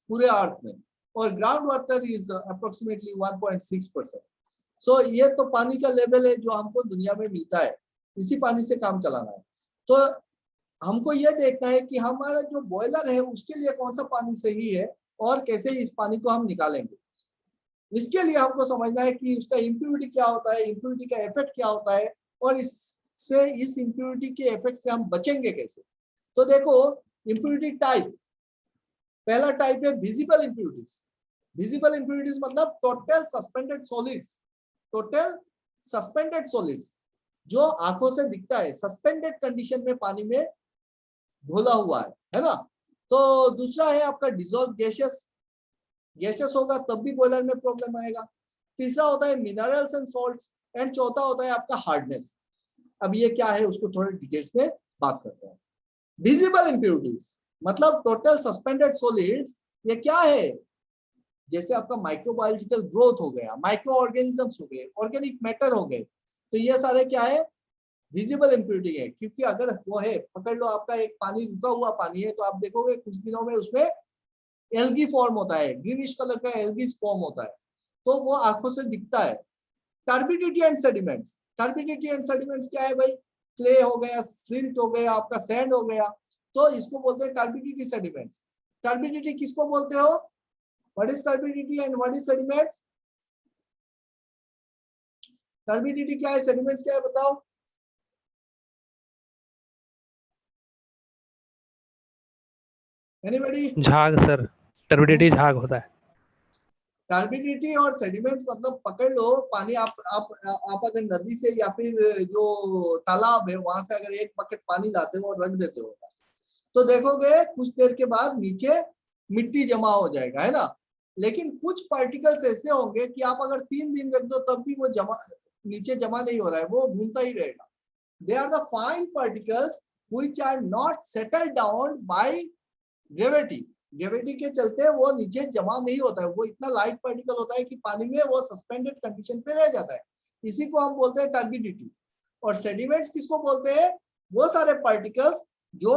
पूरे अर्थ में, और ग्राउंड वाटर इज अप्रोक्सीमेटली 1.6%। सो ये तो पानी का लेवल है जो हमको दुनिया में मिलता है, इसी पानी से काम चलाना है। तो हमको ये देखना है कि हमारा जो बॉयलर है उसके लिए कौन सा पानी सही है और कैसे इस पानी को हम निकालेंगे। इसके लिए हमको समझना है कि उसका इम्प्योरिटी क्या होता है, इम्प्योरिटी का इफेक्ट क्या होता है, और इससे इस इम्प्योरिटी के इफेक्ट से हम बचेंगे कैसे। तो देखो इम्प्योरिटी टाइप, पहला टाइप है विजिबल इम्प्योरिटीज। विजिबल इम्प्योरिटीज मतलब total suspended solids, total suspended solids जो आंखों से दिखता है, सस्पेंडेड कंडीशन में पानी में घोला हुआ है ना। तो दूसरा है आपका डिसॉल्व गैसेस, गैसेस होगा तब भी बॉयलर में प्रॉब्लम आएगा। तीसरा होता है मिनरल्स एंड सॉल्ट्स, एंड चौथा होता है आपका हार्डनेस। अब ये क्या है उसको थोड़े डिटेल्स में बात करते हैं। विजिबल इंप्योरिटीज मतलब टोटल सस्पेंडेड सॉलिड्स, ये क्या है, जैसे आपका माइक्रोबायोलॉजिकल ग्रोथ हो गया, माइक्रो ऑर्गेनिजम्स हो गए, ऑर्गेनिक मैटर हो गए, तो ये सारे क्या है विजिबल इंप्योरिटी है। क्योंकि अगर वो है, पकड़ लो आपका एक पानी रुका हुआ पानी है, तो आप देखोगे कुछ दिनों में उसमें एल्गी फॉर्म होता है, ग्रीनिश कलर का एल्गी फॉर्म होता है, तो वो आंखों से दिखता है। Turbidity and sediments, turbidity and sediments क्या है भाई, क्ले हो गया, स्लिंट हो गया, आपका सैंड हो गया, तो इसको बोलते हैं टर्बिडिटी सेडिमेंट्स। टर्बिडिटी किसको बोलते हो, what is turbidity and what is sediments. Turbidity क्या है, सेडिमेंट्स क्या है, बताओ। एनीबॉडी। झाग सर, टर्बिडिटी झाग होता है। टर्बिडिटी और सेडिमेंट्स मतलब पकड़ लो पानी, आप अगर नदी से या फिर जो तालाब है वहां से अगर एक बकेट पानी लाते हो और रख देते हो, तो देखोगे कुछ देर के बाद नीचे मिट्टी जमा हो जाएगा, है ना। लेकिन कुछ पार्टिकल्स ऐसे होंगे कि आप अगर 3 दिन रख दो तब भी वो नीचे जमा नहीं हो रहा है, वो घूमता ही रहेगा। They are the fine particles which are not settled down by gravity. Gravity के चलते वो नीचे जमा नहीं होता है, वो इतना लाइट पार्टिकल होता है कि पानी में वो सस्पेंडेड कंडीशन पे रह जाता है, इसी को हम बोलते हैं टर्बिडिटी। और सेडिमेंट्स किसको बोलते हैं, वो सारे पार्टिकल्स जो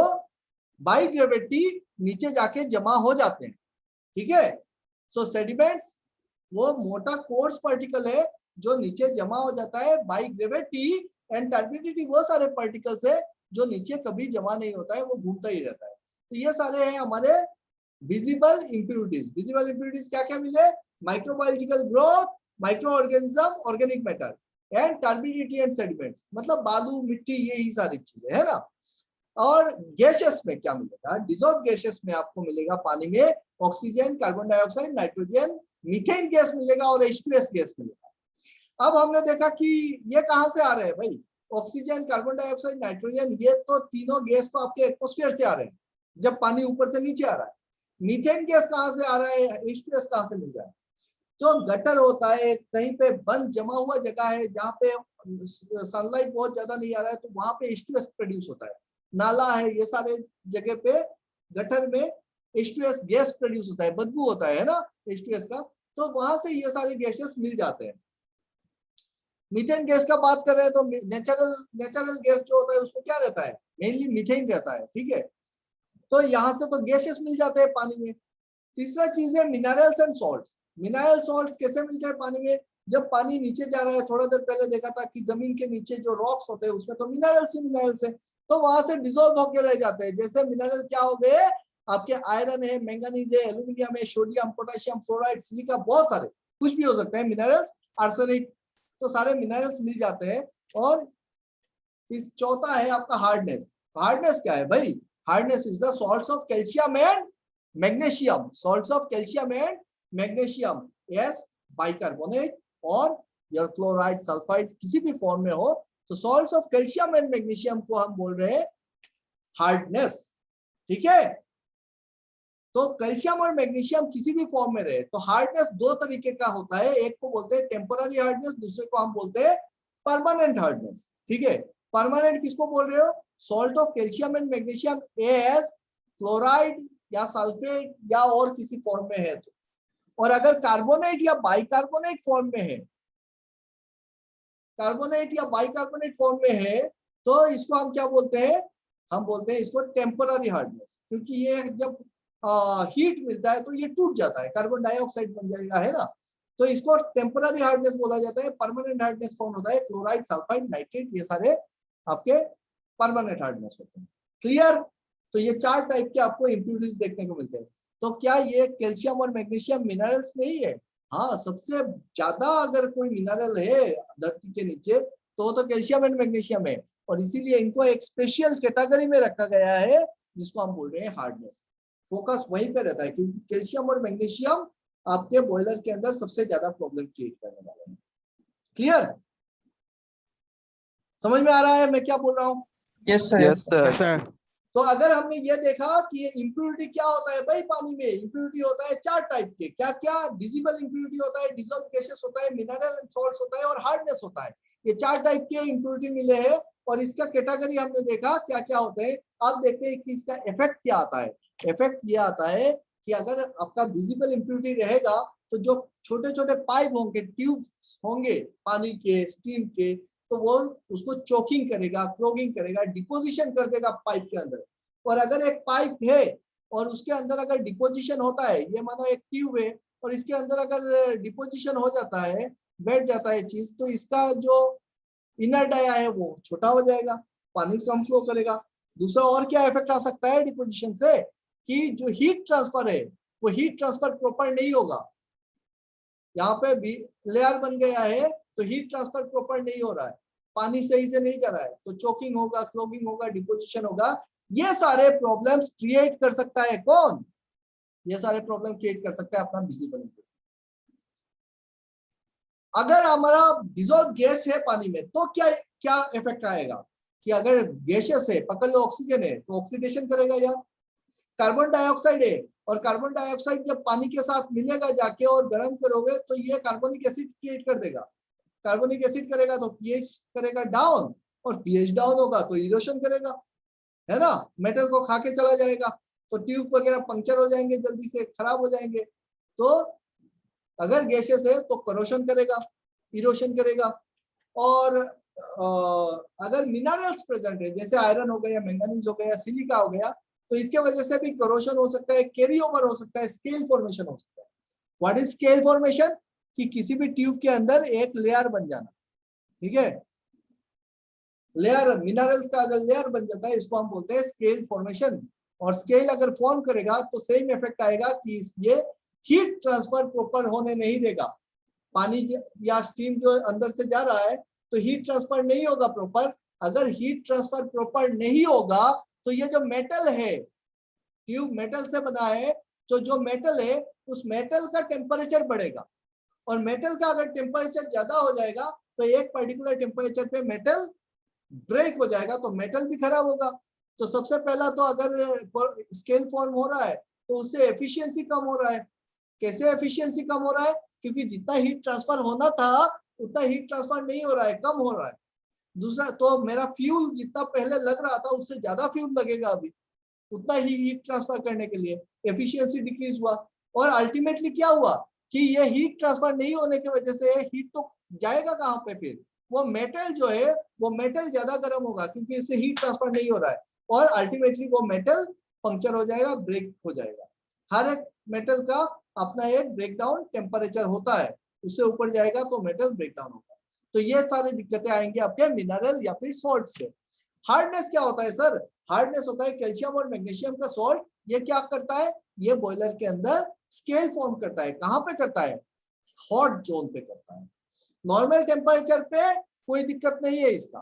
बाय ग्रेविटी नीचे जाके जमा हो जाते हैं, ठीक है। सो सेडिमेंट्स वो मोटा कोर्स पार्टिकल है जो नीचे जमा हो जाता है बाई ग्रेविटी, एंड टर्बिडिटी वो सारे पार्टिकल्स है जो नीचे कभी जमा नहीं होता है, वो घूमता ही रहता है। तो ये सारे हैं हमारे विजिबल इम्प्यूरिटीज। विजिबल इम्प्यूरिटीज क्या क्या मिले? Microbiological growth, micro organism, organic matter and turbidity and sediments, मतलब बालू मिट्टी यही सारी चीजें है ना। और गैसेस में क्या मिलेगा? डिसॉल्व गैसेस में आपको मिलेगा पानी में oxygen, carbon dioxide, nitrogen, methane gas मिलेगा और H2S गैस मिलेगा। अब हमने देखा कि ये कहां से आ रहे हैं भाई? ऑक्सीजन, कार्बन डाइऑक्साइड, नाइट्रोजन, ये तो तीनों गैस तो आपके एटमॉस्फेयर से आ रहे हैं जब पानी ऊपर से नीचे आ रहा है। मीथेन गैस कहां से आ रहा है? H2S कहां से मिल रहा है? तो गटर होता है, कहीं पे बंद जमा हुआ जगह है जहाँ पे सनलाइट बहुत ज्यादा नहीं आ रहा है, तो वहां पे H2S प्रोड्यूस होता है। नाला है, ये सारे जगह पे गटर में H2S गैस प्रोड्यूस होता है, बदबू होता है ना H2S का, तो वहां से ये सारे गैसेस मिल जाते हैं। मीथेन गैस का बात कर रहे हैं तो नेचुरल गैस जो होता है उसमें क्या रहता है? मेनली मीथेन रहता है, ठीक है। तो यहाँ से तो गैसेस मिल जाते हैं पानी में। तीसरा चीज है minerals and salts. Mineral salts कैसे मिलते हैं पानी में? जब पानी नीचे जा रहा है, थोड़ा देर पहले देखा था कि जमीन के नीचे जो रॉक्स होते हैं उसमें तो मिनरल्स है, तो वहां से डिसॉल्व होकर रह जाते हैं। जैसे मिनरल क्या हो गए आपके? आयरन है, मैंगनीज है, एल्यूमिनियम है, सोडियम, पोटेशियम, फ्लोराइड, सिलिका, बहुत सारे कुछ भी हो सकते हैं मिनरल्स, आर्सेनिक, तो सारे मिनरल्स मिल जाते हैं। और चौथा है आपका हार्डनेस। हार्डनेस क्या है भाई? Hardness is the salts of calcium and magnesium. Salts of calcium and magnesium, yes, bicarbonate और या क्लोराइड, सल्फाइड किसी भी फॉर्म में हो, तो salts of calcium and magnesium को हम बोल रहे हैं हार्डनेस, ठीक है। तो कैल्शियम और मैग्नीशियम किसी भी फॉर्म में रहे तो हार्डनेस दो तरीके का होता है, एक को बोलते हैं टेम्पररी हार्डनेस, दूसरे को हम बोलते हैं परमानेंट हार्डनेस, ठीक है। परमानेंट किसको बोल रहे हो? Salt of calcium and magnesium as chloride या सल्फेट या और किसी फॉर्म में है तो। और अगर कार्बोनेट या बाइकार्बोनेट फॉर्म में है, कार्बोनेट या बाइकार्बोनेट फॉर्म में है, तो इसको हम क्या बोलते हैं? हम बोलते हैं इसको टेम्पररी हार्डनेस, क्योंकि ये जब हीट मिलता है तो ये टूट जाता है, कार्बन डाइऑक्साइड बन जाएगा, है ना। तो इसको टेम्पररी हार्डनेस बोला जाता है। परमानेंट हार्डनेस कौन होता है? क्लोराइड, सल्फाइड, नाइट्रेट, ये सारे आपके परमानेंट हार्डनेस होते हैं। क्लियर? तो ये चार टाइप के आपको इम्प्यूरिटीज देखने को मिलते हैं। तो क्या ये कैल्शियम और मैग्नीशियम मिनरल्स नहीं है? हाँ, सबसे ज्यादा अगर कोई मिनरल है धरती के नीचे तो वो तो कैल्शियम एंड मैग्नीशियम है, और इसीलिए इनको एक स्पेशल कैटेगरी में रखा गया है जिसको हम बोल रहे हैं हार्डनेस। फोकस वहीं पे रहता है क्योंकि कैल्शियम और मैग्नीशियम आपके बॉयलर के अंदर सबसे ज्यादा प्रॉब्लम क्रिएट करने वाले हैं। क्लियर? समझ में आ रहा है मैं क्या बोल रहा हूँ? Yes, Yes, sir. sir. तो अगर हमने ये देखा कि ये इम्प्यूरिटी क्या होता है भाई, पानी में इम्प्यूरिटी होता है चार टाइप के। क्या क्या? विजिबल इम्प्यूरिटी होता है, डिसॉल्व गैसेस होता है, मिनरल एंड सॉल्ट्स होता है और हार्डनेस होता है। ये चार टाइप के इम्प्यूरिटी मिले हैं और इसका कैटेगरी हमने देखा क्या क्या होते हैं। अब देखते हैं कि इसका इफेक्ट क्या आता है। इफेक्ट ये आता है कि अगर आपका विजिबल इम्प्यूरिटी रहेगा तो जो छोटे छोटे पाइप होंगे, ट्यूब होंगे पानी के, स्टीम के, तो वो उसको चोकिंग करेगा, क्लोगिंग करेगा, डिपोजिशन कर देगा पाइप के अंदर। और अगर एक पाइप है और उसके अंदर अगर डिपोजिशन होता है, ये मानो एक ट्यूब है और इसके अंदर अगर डिपोजिशन हो जाता है, बैठ जाता है चीज, तो इसका जो इनर डाया है वो छोटा हो जाएगा, पानी कम फ्लो करेगा। दूसरा और क्या इफेक्ट आ सकता है डिपोजिशन से? कि जो हीट ट्रांसफर है वो हीट ट्रांसफर प्रॉपर नहीं होगा। यहाँ पे भी लेयर बन गया है तो हीट ट्रांसफर प्रॉपर नहीं हो रहा है, पानी सही से नहीं जा रहा है, तो चोकिंग होगा, क्लोगिंग होगा, डिपोजिशन होगा। ये सारे प्रॉब्लम्स क्रिएट कर सकता है कौन? ये सारे प्रॉब्लम क्रिएट कर सकता है अपना विजिबल इम्प्यूरिटी। अगर हमारा डिसॉल्व गैस है पानी में तो क्या क्या इफेक्ट आएगा? कि अगर गैसेस है, पकड़ लो ऑक्सीजन है तो ऑक्सीडेशन करेगा यार। कार्बन डाइऑक्साइड है और कार्बन डाइऑक्साइड जब पानी के साथ मिलेगा जाके और गर्म करोगे तो ये कार्बोनिक एसिड क्रिएट कर देगा। कार्बोनिक एसिड करेगा तो पीएच करेगा डाउन, और पीएच डाउन होगा तो इरोशन करेगा, है ना। मेटल को खा के चला जाएगा तो ट्यूब वगैरह पंक्चर हो जाएंगे, जल्दी से खराब हो जाएंगे। तो अगर गैसेस है तो करोशन करेगा, इरोशन करेगा। और अगर मिनरल्स प्रेजेंट है जैसे आयरन हो गया, मैंगनीज हो गया, सिलिका हो गया, तो इसके वजह से भी करोशन हो सकता है, कैरी ओवर हो सकता है, स्केल फॉर्मेशन हो सकता है। What is scale formation? कि किसी भी ट्यूब के अंदर एक लेयर बन जाना, ठीक है, लेयर, मिनरल्स का अगर लेयर बन जाता है इसको हम बोलते हैं स्केल फॉर्मेशन। और स्केल अगर फॉर्म करेगा तो सेम इफेक्ट आएगा कि ये हीट ट्रांसफर प्रॉपर होने नहीं देगा। पानी या स्टीम जो अंदर से जा रहा है तो हीट ट्रांसफर नहीं होगा प्रॉपर। अगर हीट ट्रांसफर प्रॉपर नहीं होगा तो ये जो मेटल है, ट्यूब मेटल से बना है, तो जो मेटल है उस मेटल का टेम्परेचर बढ़ेगा, और मेटल का अगर टेम्परेचर ज्यादा हो जाएगा तो एक पर्टिकुलर टेम्परेचर पे मेटल ब्रेक हो जाएगा, तो मेटल भी खराब होगा। तो सबसे पहला तो अगर स्केल फॉर्म हो रहा है तो उससे एफिशिएंसी कम हो रहा है। कैसे एफिशिएंसी कम हो रहा है? क्योंकि जितना हीट ट्रांसफर होना था उतना हीट ट्रांसफर नहीं हो रहा है, कम हो रहा है। दूसरा, तो मेरा फ्यूल जितना पहले लग रहा था उससे ज्यादा फ्यूल लगेगा अभी, उतना ही हीट ट्रांसफर करने के लिए एफिशिएंसी डिक्रीज हुआ। और अल्टीमेटली क्या हुआ कि ये हीट ट्रांसफर नहीं होने की वजह से हीट तो जाएगा कहाँ पे? फिर वो मेटल जो है वो मेटल ज्यादा गर्म होगा क्योंकि इससे हीट ट्रांसफर नहीं हो रहा है, और अल्टीमेटली वो मेटल पंक्चर हो जाएगा, ब्रेक हो जाएगा। हर एक मेटल का अपना एक ब्रेकडाउन टेम्परेचर होता है, उससे ऊपर जाएगा तो मेटल ब्रेकडाउन होगा। तो ये सारी दिक्कतें आएंगी आपके मिनरल या फिर सॉल्ट से। हार्डनेस क्या होता है सर? हार्डनेस होता है कैल्शियम और मैग्नीशियम का सॉल्ट। ये क्या करता है? ये बॉयलर के अंदर स्केल फॉर्म करता है। कहां पे करता है? हॉट जोन पे करता है। नॉर्मल टेम्परेचर पे कोई दिक्कत नहीं है इसका,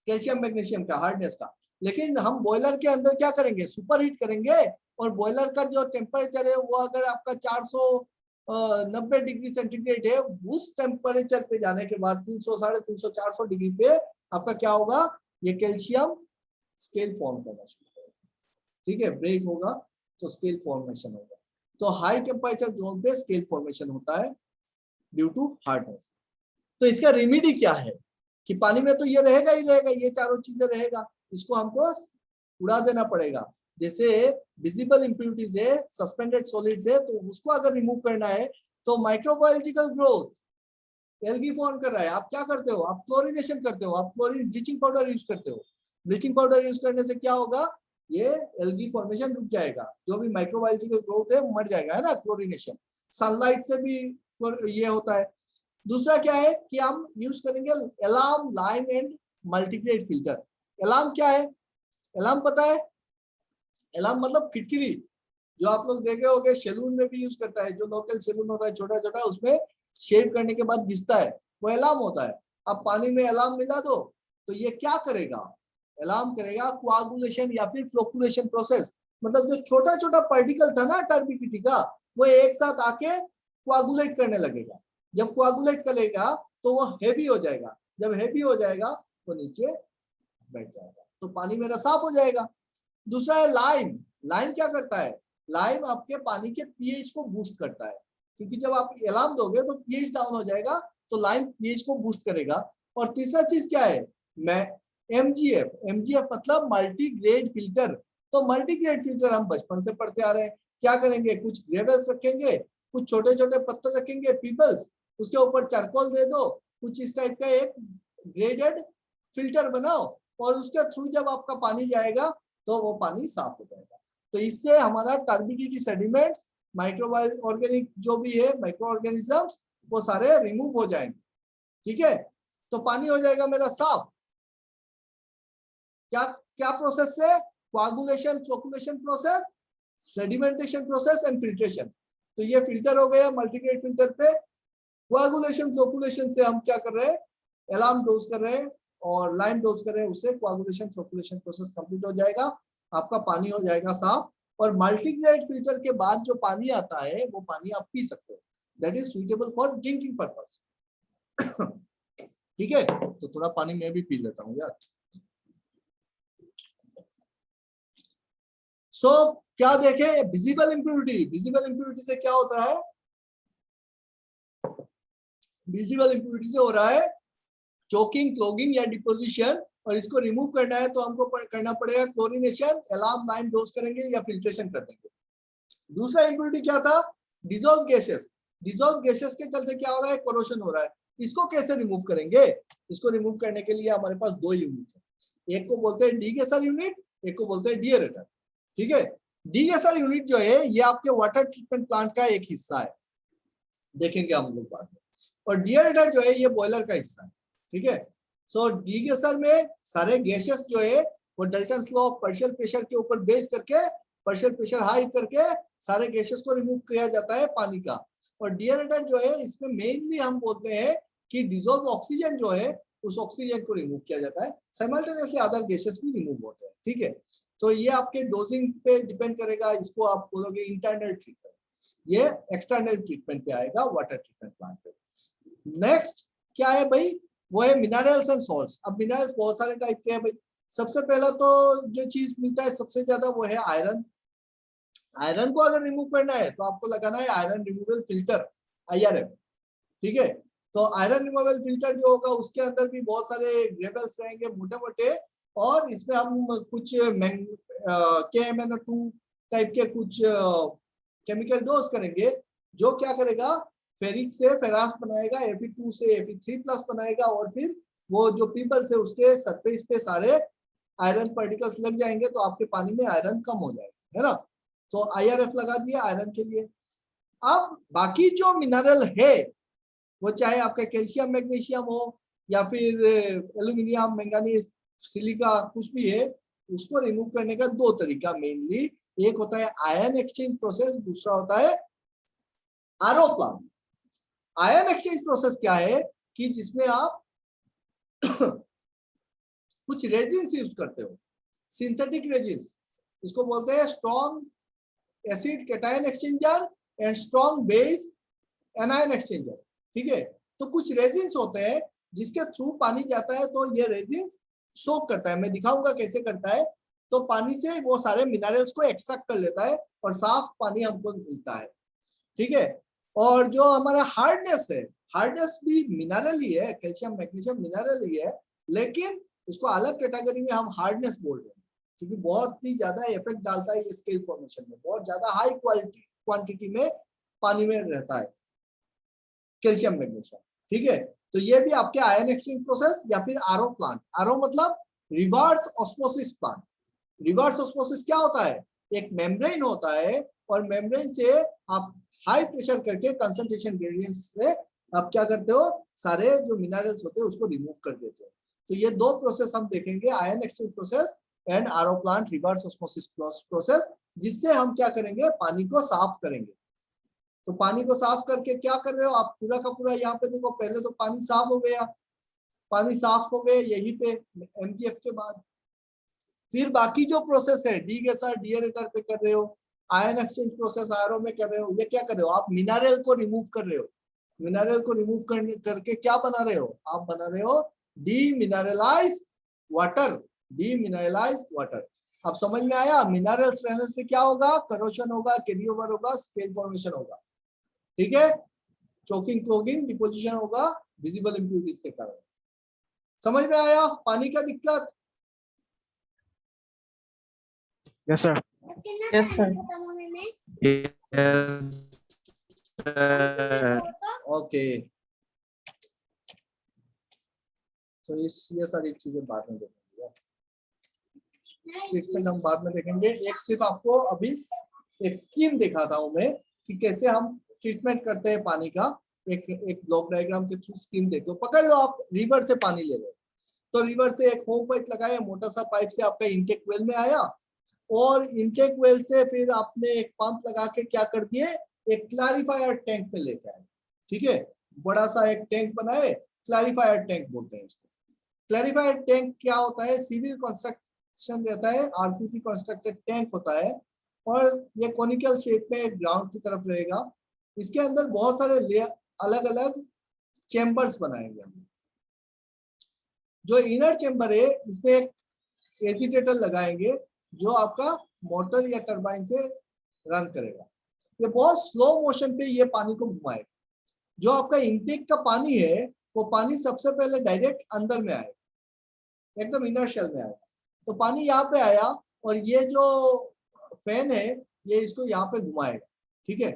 कैल्शियम मैग्नीशियम का हार्डनेस का। लेकिन हम बॉयलर के अंदर क्या करेंगे? सुपर हीट करेंगे, और बॉयलर का जो टेम्परेचर है वो अगर आपका 490 डिग्री सेंटीग्रेड है, उस टेम्परेचर पे जाने के बाद 300, 350, 400 डिग्री पे आपका क्या होगा? ये कैल्शियम स्केल फॉर्म करना शुरू करेगा, ठीक है, ब्रेक होगा तो स्केल फॉर्मेशन होगा। तो हाई टेम्परेचर जोन पे स्केल फॉर्मेशन होता है ड्यू टू हार्डनेस। तो इसका रेमेडी क्या है? कि पानी में तो ये रहेगा ही रहेगा, ये चारों चीजें रहेगा, इसको हमको उड़ा देना पड़ेगा। जैसे विजिबल इंप्योरिटीज है, सस्पेंडेड सॉलिड्स है, तो उसको अगर रिमूव करना है तो माइक्रोबायोलॉजिकल ग्रोथ, एल्गी फॉर्म कर रहा है, आप क्या करते हो? आप क्लोरिनेशन करते हो, आप क्लोरीन ब्लीचिंग पाउडर यूज करते हो। ब्लीचिंग पाउडर यूज करने से क्या होगा? ये एल्गी फॉर्मेशन रुक जाएगा, जो भी माइक्रोबायोलॉजिकल ग्रोथ है वो मर जाएगा, है ना, क्लोरिनेशन। सनलाइट से भी ये होता है। दूसरा क्या है कि हम यूज करेंगे alarm, lime and multigrade filter. Alarm क्या है? एलार्म पता है? एलार्म मतलब फिटकिरी, जो आप लोग देखे होंगे सैलून में भी यूज करता है, जो लोकल सैलून होता है छोटा छोटा, उसमें शेव करने के बाद घिसता है, वो एलार्म होता है। अब पानी में एलार्म मिला दो तो ये क्या करेगा? एलार्म करेगा कोआगुलेशन या फिर फ्लोकुलेशन प्रोसेस। मतलब जो छोटा छोटा पार्टिकल था ना टर्बिडिटी का, वो एक साथ आके कोआगुलेट करने लगेगा। जब कोआगुलेट करेगा तो वो हेवी हो जाएगा, जब हेवी हो जाएगा तो नीचे बैठ जाएगा, तो पानी मेरा साफ हो जाएगा। दूसरा है लाइम। लाइम क्या करता है? लाइम आपके पानी के पीएच को बूस्ट करता है, क्योंकि जब आप एलार्म दोगे तो पीएच डाउन हो जाएगा, तो लाइम पीएच को बूस्ट करेगा। और तीसरा चीज क्या है? मैं एमजीएफ। एमजीएफ मतलब मल्टी ग्रेड फिल्टर। तो मल्टी ग्रेड फिल्टर हम बचपन से पढ़ते आ रहे हैं। क्या करेंगे? कुछ ग्रेवल्स रखेंगे, कुछ छोटे छोटे पत्थर रखेंगे, पीपल्स, उसके ऊपर चारकोल दे दो, कुछ इस टाइप का एक ग्रेडेड फिल्टर बनाओ, और उसके थ्रू जब आपका पानी जाएगा तो वो पानी साफ हो जाएगा। तो इससे हमारा टर्बिडिटी, सेडिमेंट्स, माइक्रो ऑर्गेनिक जो भी है, माइक्रो ऑर्गेनिजम्स, वो सारे रिमूव हो जाएंगे, ठीक है। तो पानी हो जाएगा मेरा साफ। क्या क्या प्रोसेस से? Coagulation, flocculation process, sedimentation process and filtration. तो ये फिल्टर हो गया मल्टीग्रेड फिल्टर पे। कोआगुलेशन, फ्लोकुलेशन से हम क्या कर रहे हैं? एलार्म डोज कर रहे हैं और लाइम डोज कर रहे हैं, उससे कोआगुलेशन, फ्लोकुलेशन प्रोसेस कंप्लीट हो जाएगा, आपका पानी हो जाएगा साफ। और मल्टीग्रेड फिल्टर के बाद जो पानी आता है वो पानी आप पी सकते हो, that is suitable for drinking purpose. ठीक है, तो थोड़ा पानी मैं भी पी लेता हूँ यार। सो क्या देखे? Visible impurity. विजिबल इंप्योरिटी से क्या होता है? विजिबल इंप्योरिटी से हो रहा है चोकिंग, क्लोगिंग या डिपोजिशन, और इसको रिमूव करना है तो हमको करना पड़ेगा क्लोरिनेशन, एलार्म, लाइम डोज करेंगे या फिल्ट्रेशन कर देंगे। दूसरा इंप्योरिटी क्या था? Dissolve gases. डिसॉल्व गैसेस के चलते क्या हो रहा है? कोरोशन हो रहा है। इसको कैसे रिमूव करेंगे? इसको रिमूव करने के लिए हमारे पास दो यूनिट है, एक को बोलते हैं डीगैसर यूनिट, एक को बोलते हैं डीएरेटर। ठीक है। डीगैसर यूनिट जो है ये आपके वाटर ट्रीटमेंट प्लांट का एक हिस्सा है, देखेंगे हम लोग बाद में। और डीएरेटर जो है ये बॉयलर का हिस्सा है, ठीक है। सो डीगैसर में सारे गैसेस जो है वो डल्टन्स लॉ ऑफ पार्शियल प्रेशर के ऊपर बेस करके पार्शियल प्रेशर हाई करके सारे गैसेस को रिमूव किया जाता है पानी का। और डीएरेटर जो है इसमें मेनली हम बोलते हैं कि डिसॉल्व ऑक्सीजन जो है उस ऑक्सीजन को रिमूव किया जाता है, साइमल्टेनियसली अदर गैसेस भी रिमूव होते हैं, ठीक है। तो ये आपके डोजिंग पे डिपेंड करेगा, इसको आप बोलोगे इंटरनल ट्रीटमेंट, ये एक्सटर्नल ट्रीटमेंट पे आएगा वाटर ट्रीटमेंट प्लांट पे। नेक्स्ट क्या है भाई, वो है मिनरल्स एंड सॉल्ट्स। अब मिनरल्स बहुत सारे टाइप के हैं भाई। सबसे पहला तो जो चीज मिलता है सबसे ज्यादा वो है आयरन। आयरन को अगर रिमूव करना है तो आपको लगाना है आयरन रिमूवल फिल्टर, IRF, ठीक है। तो आयरन रिमूवल फिल्टर जो होगा उसके अंदर भी बहुत सारे ग्रेवल्स रहेंगे मोटे मोटे, और इसमें हम कुछ KMnO2 टाइप के कुछ केमिकल डोज करेंगे, जो क्या करेगा फेरिक से फेरास बनाएगा, Fe2 से Fe3+ बनाएगा, और फिर वो जो पीपल्स है उसके सरफेस पे सारे आयरन पार्टिकल्स लग जाएंगे तो आपके पानी में आयरन कम हो जाएगा, है ना। तो IRF लगा दिया आयरन के लिए। अब बाकी जो मिनरल है वो चाहे आपका कैल्शियम मैग्नीशियम हो या फिर एल्यूमिनियम मैंगानीज सिलिका कुछ भी है, उसको रिमूव करने का दो तरीका मेनली, एक होता है आयन एक्सचेंज प्रोसेस, दूसरा होता है RO plant. Ion exchange process क्या है कि जिसमें आप कुछ रेजिन्स यूज करते हो, सिंथेटिक रेजिन्स, इसको बोलते हैं strong acid cation exchanger and strong base anion exchanger, ठीक है। तो कुछ रेजिन्स होते हैं जिसके थ्रू पानी जाता है तो ये रेजिन्स सोक करता है, मैं दिखाऊंगा कैसे करता है। तो पानी से वो सारे मिनरल्स को एक्सट्रैक्ट कर लेता है और साफ पानी हमको मिलता है, ठीक है। और जो हमारा हार्डनेस है, हार्डनेस भी मिनरल ही है, कैल्शियम मैग्नीशियम मिनरल ही है, लेकिन उसको अलग कैटेगरी में हम हार्डनेस बोल रहे हैं क्योंकि बहुत ही ज्यादा इफेक्ट डालता है ये स्केल फॉर्मेशन में, बहुत ज्यादा हाई क्वांटिटी में पानी में रहता है कैल्शियम मैग्नीशियम, ठीक है। तो ये भी आपके आयन एक्सचेंज प्रोसेस या फिर RO प्लांट। RO मतलब reverse osmosis plant. Reverse osmosis क्या होता है, एक मेम्ब्रेन होता है और मेम्ब्रेन से आप हाई प्रेशर करके कंसंट्रेशन ग्रेडियंट से आप क्या करते हो, सारे जो मिनरल्स होते हैं उसको रिमूव कर देते हो। तो ये दो प्रोसेस हम देखेंगे, ion exchange process and RO plant reverse osmosis process, जिससे हम क्या करेंगे, पानी को साफ करेंगे। तो पानी को साफ करके क्या कर रहे हो आप, पूरा का पूरा यहाँ पे देखो, पहले तो पानी साफ हो गया, पानी साफ हो गए यहीं पे MGF के बाद, फिर बाकी जो प्रोसेस है डीगैसर डीएरेटर पे कर रहे हो, आयन एक्सचेंज प्रोसेस RO में कर रहे हो, ये क्या कर रहे हो आप, मिनरल को रिमूव कर रहे हो। मिनरल को रिमूव करके क्या बना रहे हो आप, बना रहे हो डीमिनरलाइज्ड वाटर, डीमिनरलाइज्ड वाटर। अब समझ में आया, मिनरल्स रहने से क्या होगा, करोशन होगा, कैरी ओवर होगा, स्केल फॉर्मेशन होगा, ठीक है, चोकिंग क्लोगिंग डिपोजिशन होगा विजिबल इंप्यूरिटीज के कारण। समझ में आया पानी का दिक्कत? Yes, sir. Yes, sir. Okay, तो ये सारी चीजें बाद में देखेंगे, ट्रीटमेंट हम बाद में देखेंगे। एक सिर्फ आपको अभी एक स्कीम दिखाता हूं मैं कि कैसे हम ट्रीटमेंट करते हैं पानी का। एक ब्लॉक डायग्राम के थ्रू स्कीम देख लो। पकड़ लो आप रिवर से पानी ले लो, तो रिवर से एक होम पाइप लगाया, मोटा सा पाइप से आपका इंटेक वेल में आया, और इंटेक वेल से फिर आपने एक पंप लगा के क्या कर दिए, एक क्लैरिफायर टैंक में लेके आए, ठीक है। बड़ा सा एक टैंक बनाए, क्लैरिफायर टैंक बोलते हैं इसको। क्लैरिफायर टैंक क्या होता है, सिविल कंस्ट्रक्शन रहता है, RCC कंस्ट्रक्टेड टैंक होता है, और ये कॉनिकल शेप में ग्राउंड की तरफ रहेगा। इसके अंदर बहुत सारे लेयर, अलग अलग चेम्बर्स बनाएंगे हम। जो इनर चेम्बर है इसमें एक एजिटेटर लगाएंगे जो आपका मोटर या टरबाइन से रन करेगा। ये बहुत स्लो मोशन पे ये पानी को घुमाएगा। जो आपका इनटेक का पानी है वो पानी सबसे पहले डायरेक्ट अंदर में आएगा, एकदम इनर शेल में आएगा। तो पानी यहाँ पे आया और ये जो फैन है ये इसको यहाँ पे घुमाएगा, ठीक है।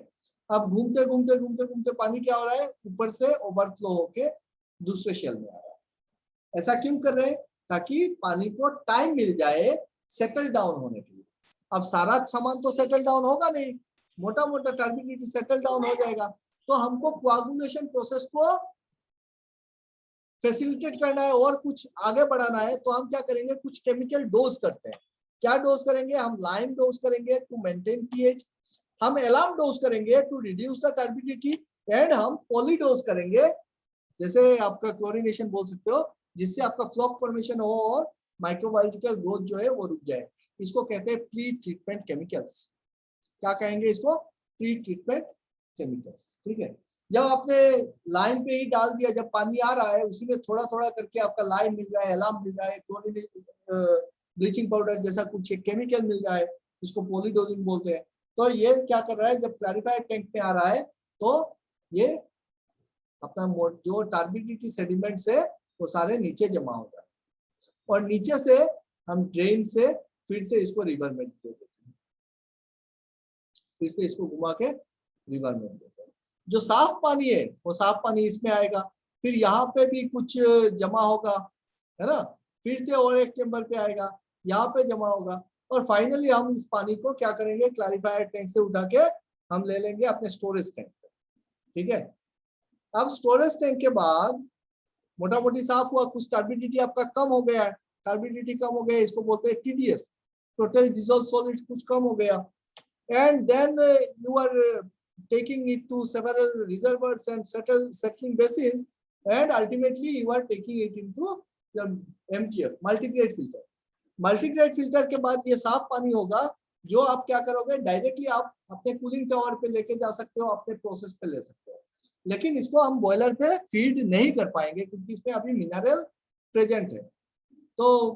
अब घूमते घूमते घूमते घूमते पानी क्या हो रहा है, ऊपर से ओवरफ्लो होके दूसरे शेल में आ रहा है। ऐसा क्यों कर रहे हैं, ताकि पानी को टाइम मिल जाए सेटल डाउन होने के लिए। अब सारा सामान तो सेटल डाउन होगा नहीं, मोटा मोटा टर्बिडिटी सेटल डाउन हो जाएगा। तो हमको कोआगुलेशन प्रोसेस को फैसिलिटेट करना है और कुछ आगे बढ़ाना है, तो हम क्या करेंगे, कुछ केमिकल डोज करते हैं। क्या डोज करेंगे, हम लाइम डोज करेंगे टू मेंटेन पीएच, हम एलार्म डोज करेंगे to reduce the turbidity, and हम पॉली डोज करेंगे, जैसे आपका क्लोरीनेशन बोल सकते हो, जिससे आपका फ्लॉक फॉर्मेशन हो और माइक्रोबायोलॉजिकल ग्रोथ जो है वो रुक जाए। इसको कहते हैं प्री ट्रीटमेंट केमिकल्स। क्या कहेंगे इसको, प्री ट्रीटमेंट केमिकल्स। ठीक है, जब आपने लाइन पे ही डाल दिया, जब पानी आ रहा है उसी में थोड़ा थोड़ा करके आपका लाइम मिल रहा है, एलार्म मिल रहा है, ब्लीचिंग पाउडर जैसा कुछ एक केमिकल मिल रहा है, इसको पॉलीडोजिंग बोलते हैं। तो ये क्या कर रहा है, जब क्लैरिफाइड टैंक में आ रहा है तो ये अपना जो टर्बिडिटी सेडिमेंट्स है वो सारे नीचे जमा हो जाए, और नीचे से हम ड्रेन से फिर से इसको रिवर में दे देते हैं, फिर से इसको घुमा के रिवर में देते हैं। जो साफ पानी है वो साफ पानी इसमें आएगा, फिर यहाँ पे भी कुछ जमा होगा, है ना, फिर से और एक चैम्बर पे आएगा, यहाँ पे जमा होगा, और फाइनली हम इस पानी को क्या करेंगे, क्लैरिफायर टैंक से उठा के हम ले लेंगे अपने स्टोरेज टैंक पे। ठीक है, अब स्टोरेज टैंक के बाद मोटा मोटी साफ हुआ, कुछ टर्बिडिटी आपका कम हो गया, टर्बिडिटी कम हो गया, इसको बोलते हैं टीडीएस, टोटल डिसॉल्व सॉलिड्स कुछ कम हो गया, and then you are taking it to several reservoirs and settling basins, and ultimately you are taking it into your MTF, multigrade filter। Multigrade filter के बाद ये साफ पानी होगा, जो आप क्या करोगे, डायरेक्टली आप अपने कूलिंग टावर पे लेके जा सकते हो, अपने प्रोसेस पे ले सकते हो, लेकिन इसको हम बॉयलर पे फीड नहीं कर पाएंगे क्योंकि इसमें अभी मिनरल प्रेजेंट है। तो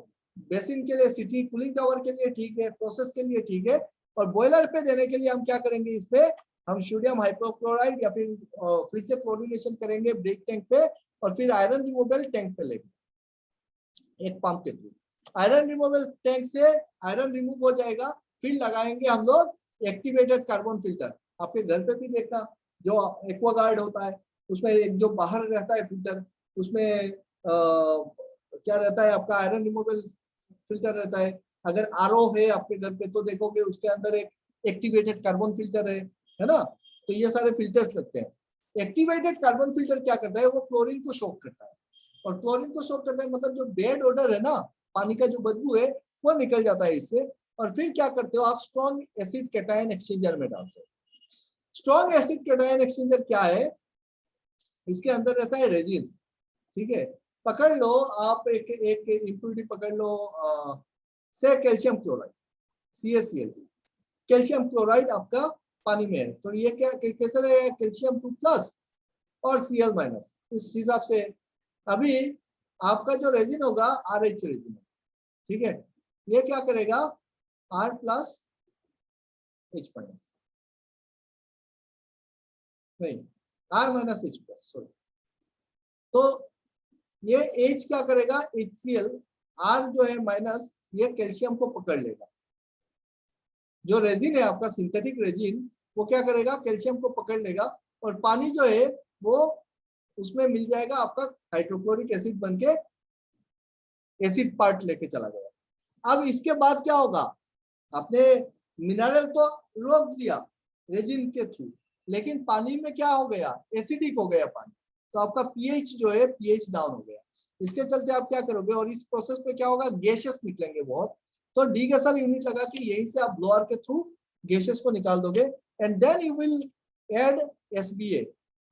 बेसिन के लिए, सिटी कूलिंग टावर के लिए ठीक है, प्रोसेस के लिए ठीक है, और बॉयलर पे देने के लिए हम क्या करेंगे, इसपे हम सोडियम हाइपोक्लोराइड या फिर से क्लोरीनेशन करेंगे ब्रेक टैंक पे, और फिर आयरन रिमूवल टैंक पे लेंगे एक पंप के थ्रू। आयरन रिमूवल टैंक से आयरन रिमूव हो जाएगा, फिर लगाएंगे हम लोग एक्टिवेटेड कार्बन फिल्टर। आपके घर पे भी देखना, जो एक्वागार्ड होता है उसमें एक जो बाहर रहता है फिल्टर, उसमें क्या रहता है, आपका आयरन रिमूवल फिल्टर रहता है। अगर आरओ है आपके घर पे तो देखोगे उसके अंदर एक एक्टिवेटेड कार्बन फिल्टर है ना। तो ये सारे फिल्टर्स लगते हैं। एक्टिवेटेड कार्बन फिल्टर क्या करता है, वो क्लोरीन को शॉक करता है, और क्लोरीन को शॉक करता है मतलब जो बैड ऑर्डर है ना, पानी का जो बदबू है वो निकल जाता है इससे। और फिर क्या करते हो आप, स्ट्रॉन्ग एसिड कैटायन एक्सचेंजर में डालते हो। स्ट्रॉन्ग एसिड कैटायन एक्सचेंजर क्या है, इसके अंदर रहता है रेजिन्स। ठीक है, पकड़ लो आप एक इंप्योरिटी पकड़ लो, से calcium chloride CaCl2, calcium chloride आपका पानी में है, तो ये क्या कैसे रहेगा, कैल्शियम 2+ और Cl-, इस हिसाब से अभी आपका जो रेजिन होगा RH रेजिन, ठीक है, ये क्या करेगा R+H- नहीं R-H+, सॉरी। तो ये H क्या करेगा, HCl, R जो है माइनस, ये कैल्शियम को पकड़ लेगा। जो रेजिन है आपका सिंथेटिक रेजिन, वो क्या करेगा, कैल्शियम को पकड़ लेगा, और पानी जो है वो उसमें मिल जाएगा आपका हाइड्रोक्लोरिक एसिड बनके एसिड पार्ट लेके चला जाएगा। अब इसके बाद क्या होगा, आपने मिनरल तो रोक दिया रेजिन के थ्रू, लेकिन पानी में क्या हो गया, एसिडिक हो गया पानी, तो आपका पीएच जो है पीएच डाउन हो गया। इसके चलते आप क्या करोगे, और इस प्रोसेस पे क्या होगा, गैसेस निकलेंगे बहुत, तो डीगैसर यूनिट लगा के यहीं से आप ब्लोअर के थ्रू गैसेस को निकाल दोगे, and then you will add SBA।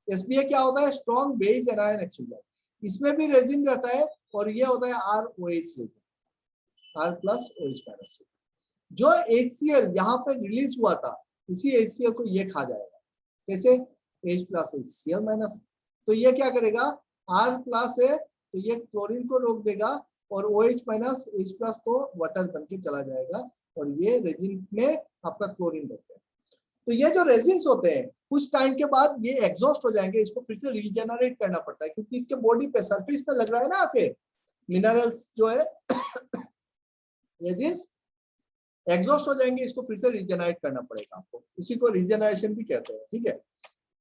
SBA क्या होता है, स्ट्रॉन्ग बेस एनायन एक्सचेंजर। इसमें भी रेजिन रहता है, और ये होता है ROH रेजिन, R+OH-। जो HCl यहाँ पे रिलीज हुआ था, इसी HCl को ये खा जाएगा, कैसे, H+HCl-। तो ये क्या करेगा, R+ है तो ये क्लोरीन को रोक देगा, और OH- H+ तो वाटर बन के चला जाएगा, और ये रेजिन में आपका क्लोरीन रहता है। तो ये जो रेजिन्स होते हैं कुछ टाइम के बाद ये एग्जॉस्ट हो जाएंगे, इसको फिर से रीजनरेट करना पड़ता है, क्योंकि इसके बॉडी पे सरफेस पे लग रहा है ना आके मिनरल्स जो है रेजिन्स एग्जॉस्ट हो जाएंगे, इसको फिर से रीजनरेट करना पड़ेगा आपको, इसी को रीजनरेशन भी कहते हैं। ठीक है,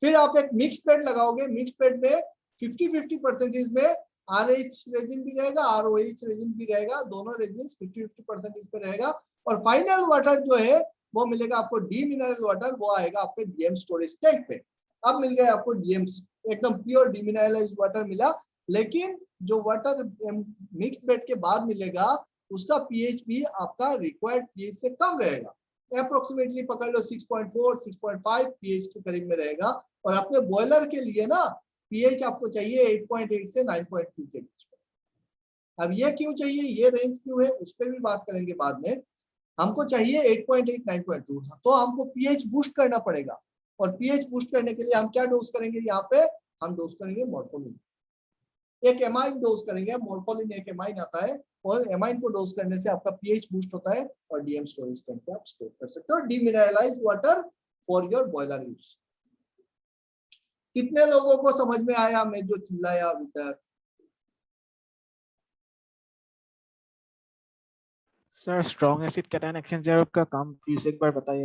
फिर आप एक मिक्स पेड लगाओगे, मिक्स पेड में 50-50% में RH रेजिन भी रहेगा, ROH रेजिन भी रहेगा, दोनों रेजिन 50-50% पे रहेगा, और फाइनल वाटर जो है वो मिलेगा आपको डी मिनरल वाटर, वो आएगा आपके डीएम स्टोरेज टैंक पे। अब मिल गया आपको डीएम, एकदम प्योर डीमिनरलाइज्ड वाटर मिला, लेकिन जो वाटर मिक्स्ड बेड के बाद मिलेगा उसका पीएच भी आपका रिक्वायर्ड पीएच से कम रहेगा, अप्रोक्सीमेटली पकड़ लो 6.4 6.5 पीएच के करीब में रहेगा। और अपने बॉयलर के लिए ना पीएच आपको चाहिए 8.8 से 9.2 के बीच में। अब ये क्यों चाहिए, ये रेंज क्यों है, उस पर भी बात करेंगे बाद में। हमको चाहिए 8.8 9.2, तो हमको पीएच बूस्ट करना पड़ेगा। और पीएच बूस्ट करने के लिए हम क्या डोज करेंगे, यहाँ पे हम डोज करेंगे मॉर्फोलिन, एक एमाइन डोज करेंगे। मॉर्फोलिन एक एमाइन आता है, और एमाइन को डोज करने से आपका पीएच बूस्ट होता है और डीएम स्टोरेज टैंक पे आप स्टोर कर सकते हो demineralised water for your boiler use. कितने लोगों को समझ में आया मैं जो चिल्लाया अभी तक? Sir strong acid cation exchanger का काम प्लीज एक बार बताइए।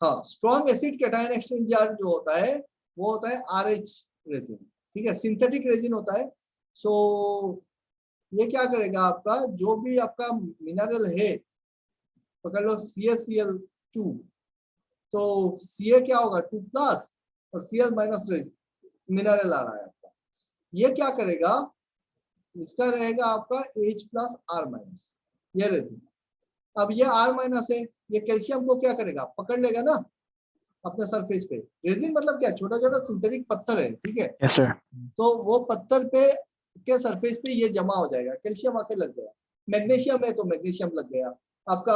हाँ, स्ट्रॉन्ग एसिड कैटायन एक्सचेंजर जो होता है वो होता है आरएच रेजिन, ठीक है, सिंथेटिक रेजिन होता है। सो ये क्या करेगा, आपका जो भी आपका मिनरल है, पकड़ लो CaCl2, तो Ca क्या होगा 2+ और Cl- मिनरल आ रहा है आपका, ये क्या करेगा, इसका रहेगा आपका H+R-, ये रेजिन। अब ये R- है, ये कैल्शियम को क्या करेगा, पकड़ लेगा ना अपने सरफेस पे। रेजिन मतलब क्या, छोटा छोटा सिंथेटिक पत्थर है, ठीक है। Yes sir. तो वो पत्थर पे के सरफेस पे ये जमा हो जाएगा, कैल्शियम आके लग गया, मैग्नीशियम है तो मैग्नीशियम लग गया, आपका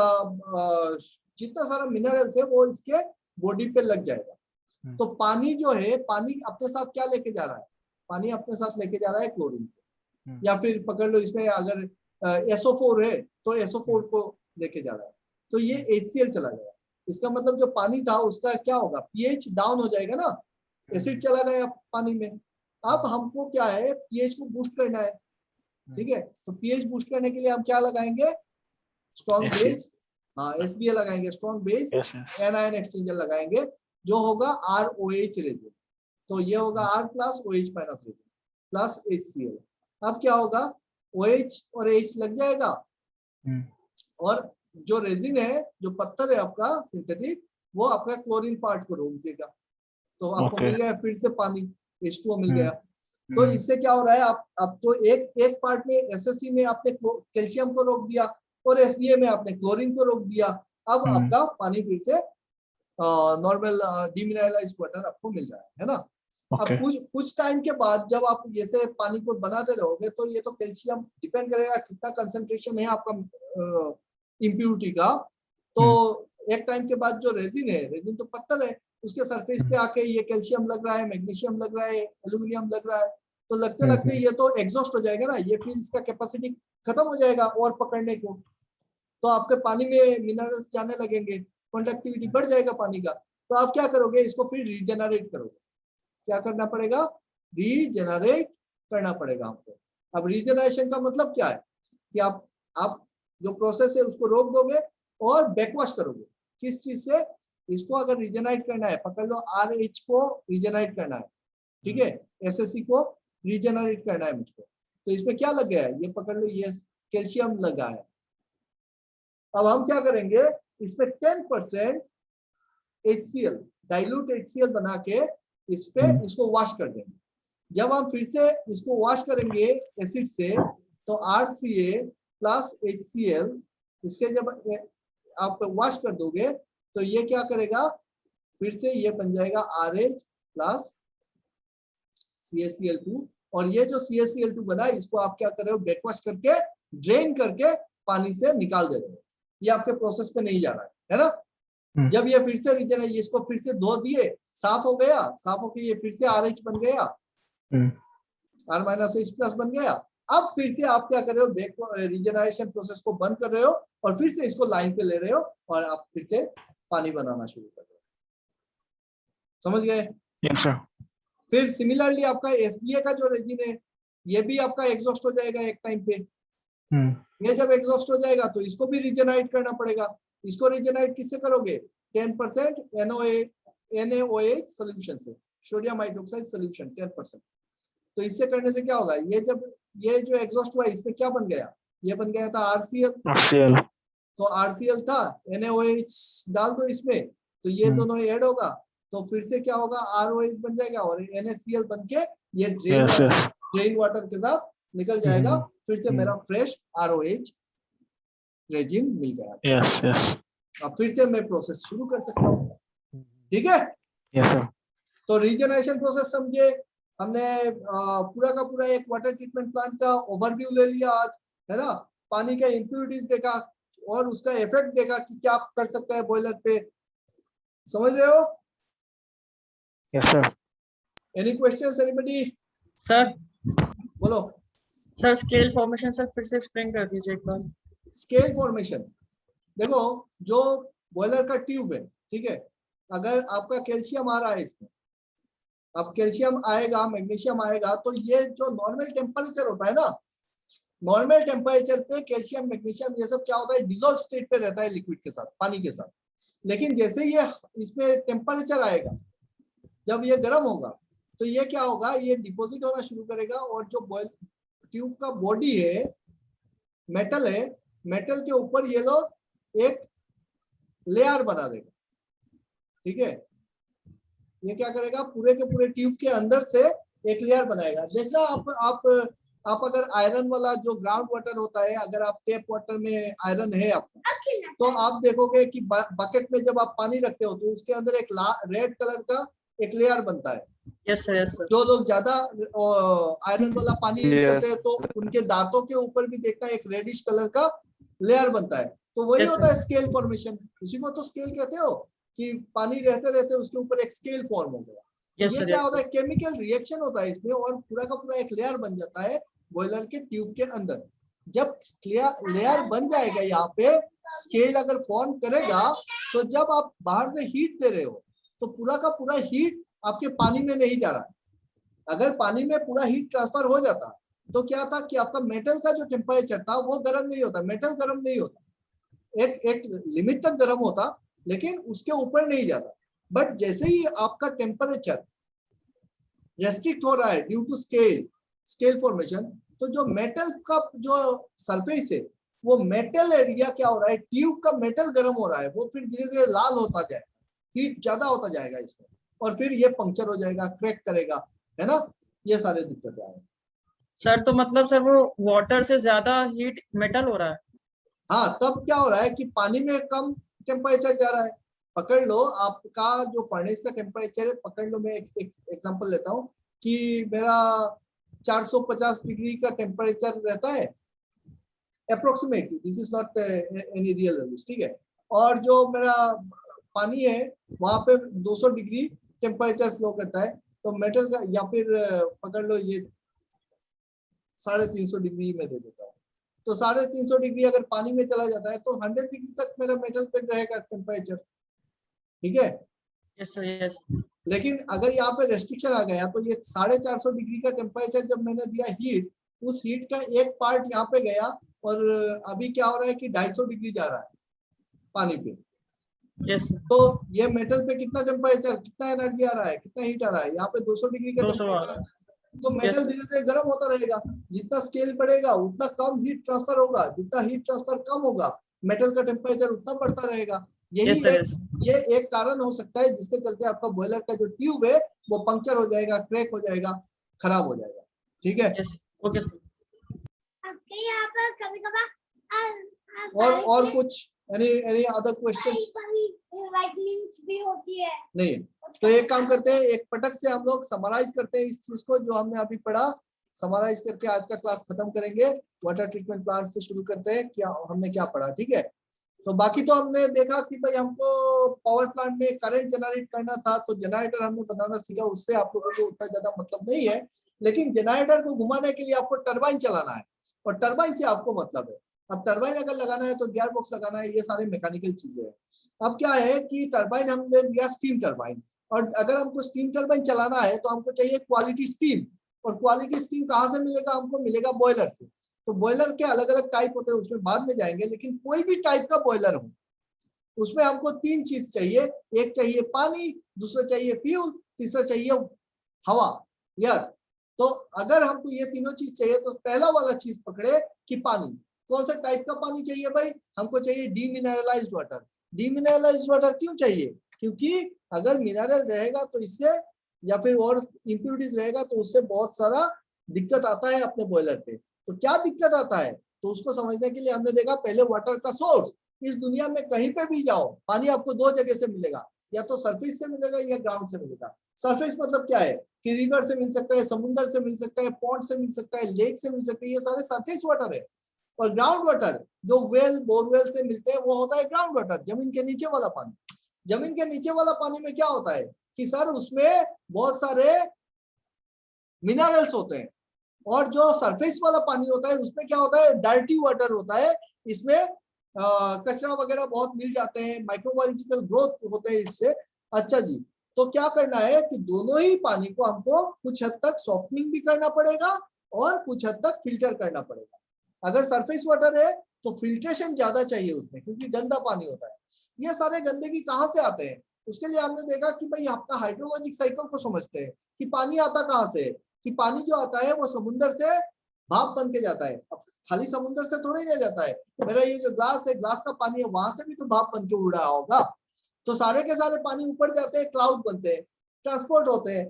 जितना सारा मिनरल्स है वो इसके बॉडी पे लग जाएगा। तो पानी जो है, पानी अपने साथ क्या लेके जा रहा है, पानी अपने साथ लेके जा रहा है क्लोरीन, या फिर पकड़ लो इसमें अगर SO4 है तो SO4 को लेके जा रहा है, तो ये HCl चला गया। इसका मतलब जो पानी था उसका क्या होगा, पीएच डाउन हो जाएगा ना, एसिड चला गया पानी में। अब हमको क्या है, पीएच को बूस्ट करना है, ठीक है। तो पीएच बूस्ट करने के लिए हम क्या लगाएंगे, स्ट्रॉन्ग बेस, हाँ SBA लगाएंगे, स्ट्रॉन्ग बेस एनायन एक्सचेंजर लगाएंगे, जो होगा ROH रेजिन। तो ये होगा R+OH- रेजिन प्लस HCl। अब क्या होगा, OH और H लग जाएगा, और जो रेजिन है, जो पत्थर है आपका सिंथेटिक, वो आपका क्लोरीन पार्ट को रोक देगा। तो आपको मिल गया फिर से पानी, H2O मिल गया। तो इससे क्या हो रहा है, आप तो एक पार्ट में SSC में आपने कैल्शियम को रोक दिया, और SBA में आपने क्लोरीन को रोक दिया। अब आपका पानी फिर से नॉर्मल डीमिनरलाइज्ड वाटर आपको मिल रहा है ना। अब कुछ टाइम के बाद जब आप जैसे पानी को बनाते रहोगे, तो ये तो कैल्शियम डिपेंड करेगा कितना कंसंट्रेशन है आपका इम्प्यूरिटी का। तो एक टाइम के बाद जो रेजिन है, रेजिन तो पत्थर है, उसके सरफेस पे आके ये कैल्शियम लग रहा है, मैग्नीशियम लग रहा है, एल्यूमिनियम लग रहा है, तो लगते लगते ये तो एग्जॉस्ट हो जाएगा ना, ये फिर इसका कैपेसिटी खत्म हो जाएगा और पकड़ने को। तो आपके पानी में मिनरल्स जाने लगेंगे, कंडक्टिविटी बढ़ जाएगा पानी का। तो आप क्या करोगे, इसको फिर रीजनरेट करोगे। क्या करना पड़ेगा, रीजनरेट करना पड़ेगा आपको। अब रीजनरेशन का मतलब क्या है, कि आप जो प्रोसेस है उसको रोक दोगे और बैकवॉश करोगे। किस चीज से, इसको अगर रीजनरेट करना है, पकड़ लो RH को रीजनरेट करना है, ठीक है, SSC को रीजनरेट करना है मुझको, तो इसमें क्या लग गया है, ये पकड़ लो, ये कैल्शियम लगा है। अब हम क्या करेंगे, इसमें 10% HCl, डाइल्यूट HCl बना के इस पे इसको वॉश कर देंगे। जब हम फिर से इसको वॉश करेंगे एसिड से, तो RCA प्लस HCl, इससे जब आप वॉश कर दोगे तो ये क्या करेगा, फिर से ये बन जाएगा RH प्लस CaCl2। और ये जो CaCl2 बना है, इसको आप क्या कर रहे हो, बैकवॉश करके ड्रेन करके पानी से निकाल दे रहे हो। ये आपके प्रोसेस पे नहीं जा रहा है ना। जब ये फिर से रीजन है, इसको फिर से धो दिए, साफ हो गया, साफ होके ये फिर से RH बन गया, R-H+ बन गया। अब फिर से आप क्या कर रहे हो, बैक रीजनरेशन प्रोसेस को बंद कर रहे हो, और फिर से इसको लाइन पे ले रहे हो, और आप फिर से पानी बनाना शुरू कर रहे हो। समझ गए? Yes sir. फिर सिमिलरली आपका SBA का जो रेजिन है, ये भी आपका एग्जॉस्ट हो जाएगा एक टाइम पे। ये जब एग्जॉस्ट हो जाएगा तो इसको भी रीजनरेट करना पड़ेगा। इसको रीजनरेट किससे करोगे, 10% NaOH सोल्यूशन से, सोडियम हाइड्रोक्साइड सोल्यूशन 10%। तो इससे करने से क्या होगा, ये जब ये जो एग्जॉस्ट हुआ, इसमें क्या बन गया, ये बन गया था RCl, तो RCl था, NaOH डाल दो इसमें, तो ये दोनों ऐड होगा, तो फिर से क्या होगा, ROH बन जाएगा और NaCl बन के ये ड्रेन वाटर के साथ निकल जाएगा, फिर से मेरा फ्रेश ROH रेजिन मिल गया। यस यस अब फिर से मैं प्रोसेस शुरू कर सकता हूँ। ठीक है, यस सर। तो रीजनरेशन प्रोसेस समझे हमने, पूरा का पूरा एक वाटर ट्रीटमेंट प्लांट का ओवरव्यू ले लिया आज, है ना। पानी के इम्प्योरिटीज देखा और उसका इफेक्ट देखा कि क्या कर सकता है बॉयलर पे, समझ रहे हो? Yes sir. Any questions anybody? Sir बोलो। सर स्केल फॉर्मेशन सर फिर से एक्सप्लेन कर दीजिए एक बार। स्केल फॉर्मेशन, देखो जो बॉयलर का ट्यूब है, ठीक है, अगर आपका कैल्शियम आ रहा है इसमें, अब कैल्शियम आएगा, मैग्नीशियम आएगा, तो ये जो नॉर्मल टेम्परेचर होता है ना, नॉर्मल टेम्परेचर पे कैल्शियम मैग्नीशियम ये सब क्या होता है, डिसॉल्व स्टेट पे रहता है लिक्विड के साथ, पानी के साथ। लेकिन जैसे ये इसमें टेम्परेचर आएगा, जब ये गर्म होगा, तो ये क्या होगा, ये डिपॉजिट होना शुरू करेगा, और जो बॉयल ट्यूब का बॉडी है, मेटल है, मेटल के ऊपर ये लोग एक लेयर बना देगा। ठीक है, ये क्या करेगा, पूरे के पूरे ट्यूब के अंदर से एक लेयर बनाएगा। देखना आप अगर आयरन वाला जो ग्राउंड वाटर होता है, अगर आप टेप वाटर में आयरन है आपका, तो आप देखोगे कि बकेट में जब आप पानी रखते हो तो उसके अंदर एक रेड कलर का एक लेयर बनता है। Yes sir, yes sir. जो लोग ज्यादा आयरन वाला पानी यूज करते हैं तो उनके दांतों के ऊपर भी देखना एक रेडिश कलर का लेयर बनता है, तो वही होता है स्केल फॉर्मेशन। उसी को तो स्केल कहते हो कि पानी रहते रहते उसके ऊपर एक स्केल फॉर्म हो गया। यस ये सर, क्या यस होता है, सर। केमिकल रिएक्शन होता है इसमें, और पूरा का पूरा एक लेयर बन जाता है बॉयलर के ट्यूब के अंदर। जब लेयर बन जाएगा, यहाँ पे स्केल अगर फॉर्म करेगा, तो जब आप बाहर से हीट दे रहे हो तो पूरा का पूरा हीट आपके पानी में नहीं जा रहा है। अगर पानी में पूरा हीट ट्रांसफर हो जाता तो क्या था कि आपका मेटल का जो टेम्परेचर था वो गर्म नहीं होता, मेटल गर्म नहीं होता, एक लिमिट तक गर्म होता, लेकिन उसके ऊपर नहीं जाता। बट जैसे ही आपका टेम्परेचर रेस्ट्रिक्ट हो रहा है ड्यू टू स्केल फॉर्मेशन, तो जो मेटल का जो सरफेस है, वो मेटल एरिया क्या हो रहा है, ट्यूब का मेटल गर्म हो रहा है, वो फिर धीरे धीरे लाल होता जाएगा, हीट ज्यादा होता जाएगा इसमें, और फिर ये पंक्चर हो जाएगा, क्रैक करेगा, है ना। ये सारे दिक्कतें आए सर तो मतलब सर वो वाटर से ज्यादा हीट मेटल हो रहा है। हाँ, तब क्या हो रहा है कि पानी में कम टेम्परेचर जा रहा है। पकड़ लो आपका जो फर्नेस का टेम्परेचर है, पकड़ लो, मैं एक एग्जांपल लेता हूँ कि मेरा 450 डिग्री का टेम्परेचर रहता है approximately, this is not any real values, ठीक है। और जो मेरा पानी है वहां पे 200 डिग्री टेम्परेचर फ्लो करता है, तो मेटल का, या फिर पकड़ लो ये 350 डिग्री में दे देता हूँ, तो 350 डिग्री अगर पानी में चला जाता है तो 100 डिग्री तक मेरा मेटल पे रहेगा टेम्परेचर, ठीक है। Yes sir, yes. लेकिन अगर यहाँ पे रेस्ट्रिक्शन आ गया, तो ये 450 डिग्री का टेम्परेचर जब मैंने दिया हीट, उस हीट का एक पार्ट यहाँ पे गया, और अभी क्या हो रहा है कि 250 डिग्री जा रहा है पानी पे। यस। तो ये मेटल पे कितना टेम्परेचर, कितना एनर्जी आ रहा है, कितना हीट आ रहा है, यहाँ पे 200 डिग्री का 200 आ टेम्परेचर रहा है। तो मेटल धीरे धीरे गर्म होता रहेगा। जितना स्केल बढ़ेगा उतना कम हीट ट्रांसफर होगा, जितना हीट ट्रांसफर कम होगा मेटल का टेम्परेचर उतना बढ़ता रहेगा। यही ये एक कारण हो सकता है जिसके चलते आपका बॉयलर का जो ट्यूब है वो पंक्चर हो जाएगा, क्रैक हो जाएगा, खराब हो जाएगा, ठीक है। Yes, okay sir. आपके यहाँ पर कभी कभार और कुछ एनी अदर क्वेश्चंस? लाइटनिंग्स भी होती है। नहीं, तो एक काम करते हैं, एक पटक से हम लोग समराइज करते हैं इस चीज को जो हमने अभी पढ़ा, समराइज करके आज का क्लास खत्म करेंगे। वाटर ट्रीटमेंट प्लांट से शुरू करते हैं, क्या हमने क्या पढ़ा, ठीक है। तो बाकी तो हमने देखा कि भाई हमको पावर प्लांट में करंट जनरेट करना था, तो जनरेटर हमने बनाना सीखा, उससे आप लोगों को उतना ज्यादा मतलब नहीं है। लेकिन जनरेटर को घुमाने के लिए आपको टरबाइन चलाना है, और टरबाइन से आपको मतलब है। अब टरबाइन अगर लगाना है तो गियर बॉक्स लगाना है, ये सारे मैकेनिकल चीजें हैं। अब क्या है कि टरबाइन हमने लिया स्टीम टरबाइन, और अगर हमको स्टीम टरबाइन चलाना है तो हमको चाहिए क्वालिटी स्टीम, और क्वालिटी स्टीम कहाँ से मिलेगा, हमको मिलेगा बॉयलर से। तो बॉयलर के अलग अलग टाइप होते हैं, उसमें बाद में जाएंगे, लेकिन कोई भी टाइप का बॉयलर हो उसमें हमको 3 चीज चाहिए, एक चाहिए पानी, दूसरा चाहिए फ्यूल, तीसरा चाहिए हवा, एयर। तो अगर हमको ये तीनों चीज चाहिए तो पहला वाला चीज पकड़े कि पानी, कौन सा टाइप का पानी चाहिए भाई? हमको चाहिए डीमिनरलाइज्ड वाटर। डीमिनरलाइज्ड वाटर क्यों चाहिए? क्योंकि अगर मिनरल रहेगा तो इससे या फिर और इंप्यूरिटीज रहेगा तो उससे बहुत सारा दिक्कत आता है अपने बॉयलर पे। तो क्या दिक्कत आता है तो उसको समझने के लिए हमने देखा पहले वाटर का सोर्स। इस दुनिया में कहीं पे भी जाओ पानी आपको दो जगह से मिलेगा, या तो सरफेस से मिलेगा या ग्राउंड से मिलेगा। सरफेस मतलब क्या है कि रिवर से मिल सकता है, समुद्र से मिल सकता है, पॉन्ड से मिल सकता है, लेक से मिल सकता है, ये सारे सरफेस वाटर है। और ग्राउंड वाटर जो वेल बोरवेल से मिलते हैं वो होता है ग्राउंड वाटर, जमीन के नीचे वाला पानी। जमीन के नीचे वाला पानी में क्या होता है कि सर उसमें बहुत सारे मिनरल्स होते हैं, और जो सरफेस वाला पानी होता है उसमें क्या होता है डर्टी वाटर होता है। इसमें कचरा वगैरह बहुत मिल जाते हैं, माइक्रोबायोलॉजिकल ग्रोथ होते हैं इससे। अच्छा जी, तो क्या करना है कि दोनों ही पानी को हमको कुछ हद तक सॉफ्टनिंग भी करना पड़ेगा और कुछ हद तक फिल्टर करना पड़ेगा। अगर सरफेस वाटर है तो फिल्ट्रेशन ज्यादा चाहिए उसमें, क्योंकि गंदा पानी होता है। ये सारे गंदगी कहाँ से आते हैं? उसके लिए हमने देखा कि भाई आपका हाइड्रोलॉजिक साइकिल को समझते हैं कि पानी आता कहाँ से है। कि पानी जो आता है वो समुद्र से भाप बन के जाता है। अब खाली समुद्र से थोड़ा ही नहीं जाता है। मेरा ये जो ग्लास है, ग्लास का पानी है, वहां से भी तो भाप बन के उड़ रहा होगा। तो सारे के सारे पानी ऊपर जाते हैं, क्लाउड बनते हैं, ट्रांसपोर्ट होते हैं।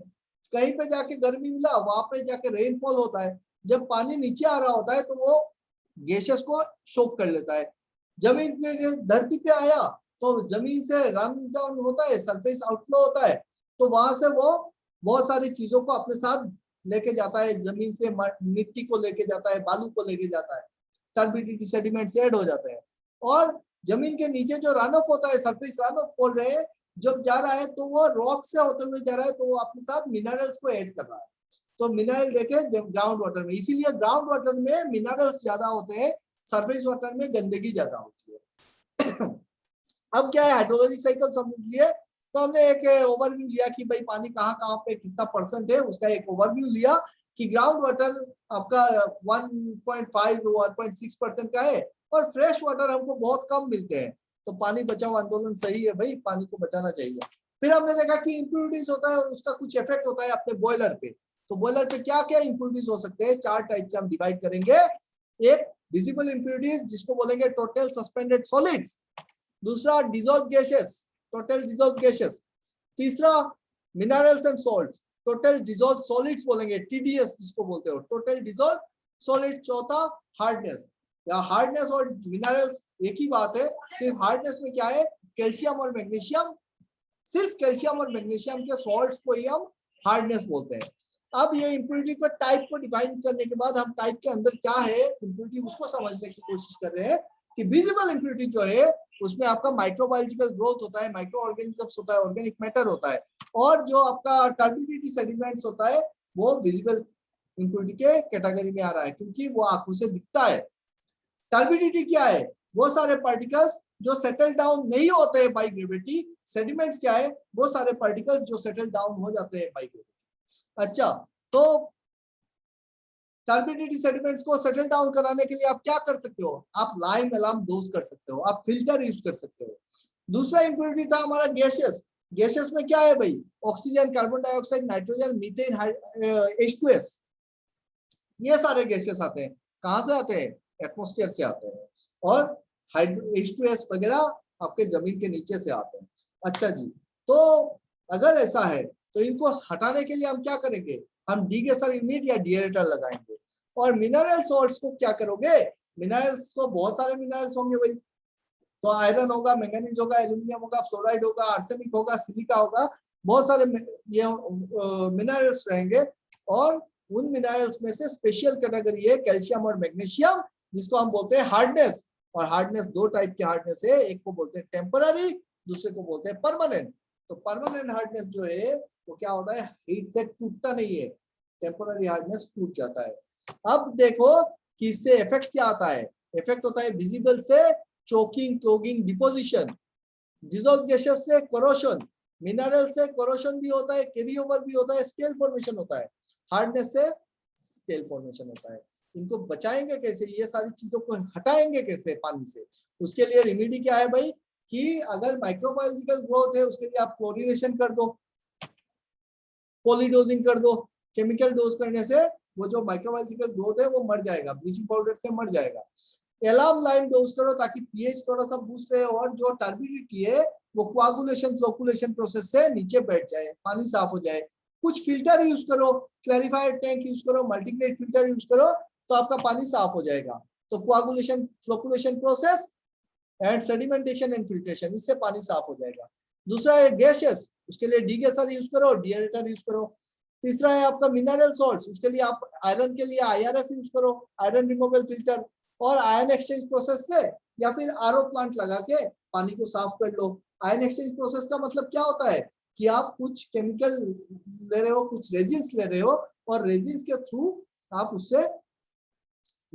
कहीं पे जाके गर्मी मिला, वहां पे जाके रेनफॉल होता है। जब पानी नीचे आ रहा होता है तो वो गैसेस को शोक कर लेता है। जमीन पे धरती पे आया तो जमीन से रन डाउन होता है, सरफेस आउटफ्लो होता है। तो वहां से वो बहुत सारी चीजों को अपने साथ लेके जाता है। जमीन से मिट्टी को लेके जाता है, बालू को लेके जाता है, टर्बिडिटी सेडिमेंट्स ऐड हो जाते हैं। और जमीन के नीचे जो रन ऑफ होता है, सरफेस रन ऑफ बोल रहे हैं, जब जा रहा है तो वो रॉक से होते हुए जा रहा है, तो वो अपने साथ मिनरल्स को ऐड कर रहा है। तो मिनरल देखे ग्राउंड वाटर में, इसीलिए ग्राउंड वाटर में मिनरल्स ज्यादा होते हैं, सरफेस वाटर में गंदगी ज्यादा होती है। अब क्या है हाइड्रोलॉजिक साइकिल समझ लिए। तो हमने एक ओवरव्यू लिया कि भाई पानी कहाँ कहाँ पे कितना परसेंट है, उसका एक ओवरव्यू लिया कि ग्राउंड वाटर आपका 1.5-1.6% का है, और फ्रेश वाटर हमको बहुत कम मिलते हैं। तो पानी बचाओ आंदोलन सही है भाई, पानी को बचाना चाहिए। फिर हमने देखा कि इम्प्यूरिटीज होता है और उसका कुछ इफेक्ट होता है अपने बॉयलर पे। तो बॉयलर पे क्या क्या इम्प्यूरिटीज हो सकते हैं, 4 टाइप से हम डिवाइड करेंगे। एक विजिबल इम्प्यूरिटीज जिसको बोलेंगे टोटल सस्पेंडेड सॉलिड्स। दूसरा dissolve gases, total dissolve gases. तीसरा minerals and salts, total dissolve solids बोलेंगे, टीडीएस जिसको बोलते हो, टोटल डिसॉल्व सॉलिड। चौथा हार्डनेस, या हार्डनेस और मिनरल्स एक ही बात है, सिर्फ हार्डनेस में क्या है कैल्शियम और मैग्नीशियम, सिर्फ कैल्शियम और मैग्नीशियम के सॉल्ट्स को ही हम हार्डनेस बोलते हैं। अब ये इम्प्यूरिटी को टाइप को डिफाइन करने के बाद हम टाइप के अंदर क्या है इम्प्यूरिटी उसको समझने की कोशिश कर रहे हैं कि विजिबल इम्प्यूरिटी जो है उसमें आपका माइक्रोबायोलॉजिकल ग्रोथ होता है, माइक्रो ऑर्गेनिजम्स होता है, ऑर्गेनिक मैटर होता है, और जो आपका टर्बिडिटी सेडिमेंट्स होता है वो विजिबल इम्प्यूरिटी के कैटेगरी में आ रहा है, क्योंकि वो आंखों से दिखता है। टर्बिडिटी क्या है, वो सारे पार्टिकल्स जो सेटल डाउन नहीं होते हैं बाय ग्रेविटी। सेडिमेंट्स क्या है, वो सारे पार्टिकल्स जो सेटल डाउन हो जाते हैं बाय ग्रेविटी। अच्छा, तो टर्बिडिटी सेडिमेंट्स को सेटल डाउन कराने के लिए आप क्या कर सकते हो, आप लाइम एलार्म डोज कर सकते हो, आप फिल्टर यूज कर सकते हो। दूसरा इंप्योरिटी था हमारा गैसेस। गैसेस में क्या है भाई, oxygen, carbon dioxide, nitrogen, methane, H2S, ये सारे गैसेस आते हैं। कहां से आते हैं, एटमॉस्फेयर से आते हैं, और H2S वगैरह आपके जमीन के नीचे से आते हैं। अच्छा जी, तो अगर ऐसा है तो इनको हटाने के लिए हम क्या करेंगे, हम डीगैसर यूनिट या डीएरेटर लगाएंगे। और मिनरल सॉल्ट्स को क्या करोगे, मिनरल्स तो बहुत सारे मिनरल्स होंगे भाई, तो आयरन होगा, मैंगनीज होगा, एल्यूमिनियम होगा, फ्लोराइड होगा, आर्सेनिक होगा, सिलिका होगा, बहुत सारे ये मिनरल्स रहेंगे। और उन मिनरल्स में से स्पेशल कैटेगरी है कैल्शियम और मैग्नीशियम, जिसको हम बोलते हैं हार्डनेस। और हार्डनेस दो टाइप के हार्डनेस है, एक को बोलते हैं टेम्पररी, दूसरे को बोलते हैं परमानेंट। तो परमानेंट हार्डनेस जो है वो क्या होता है, हीट से टूटता नहीं है, टेम्पररी हार्डनेस टूट जाता है। अब देखो कि इससे इफेक्ट क्या आता है, इफेक्ट होता है विजिबल से चोकिंग, क्लोगिंग, डिपोजिशन, डिसॉल्व गैसेस से कोरोशन, मिनरल से कोरोशन भी होता है, कैरी ओवर भी होता है, स्केल फॉर्मेशन होता है, हार्डनेस से स्केल फॉर्मेशन होता है। इनको बचाएंगे कैसे, ये सारी चीजों को हटाएंगे कैसे पानी से, उसके लिए रेमेडी क्या है भाई, कि अगर माइक्रोबायोलॉजिकल ग्रोथ है उसके लिए आप क्लोरिनेशन कर दो, पॉलीडोजिंग कर दो। केमिकल डोज करने से वो जो माइक्रोबायोलॉजिकल ग्रोथ है वो मर जाएगा, ब्लीचिंग पाउडर से मर जाएगा। एलार्म लाइन डोज करो ताकि पीएच थोड़ा सा बूस्ट रहे और जो टर्बिडिटी है वो कोआगुलेशन फ्लोकुलेशन प्रोसेस से नीचे बैठ जाए, पानी साफ हो जाए। कुछ फिल्टर यूज करो, क्लैरिफाइड टैंक यूज करो, मल्टीग्रेड फिल्टर यूज करो, तो आपका पानी साफ हो जाएगा। तो coagulation flocculation process and sedimentation and filtration, इससे पानी साफ हो जाएगा। दूसरा है गैसेस, उसके लिए डीगैसर यूज करो, डीएरेटर यूज करो। तीसरा है आपका मिनरल सॉल्ट्स, उसके लिए आप आयरन के लिए आईआरएफ यूज करो, आयरन रिमूवल फिल्टर, और आयन एक्सचेंज प्रोसेस से या फिर आरओ प्लांट लगा के पानी को साफ कर लो। आयन एक्सचेंज प्रोसेस का मतलब क्या होता है कि आप कुछ केमिकल ले रहे हो, कुछ रेजिन्स ले रहे हो, और रेजिन्स के थ्रू आप उससे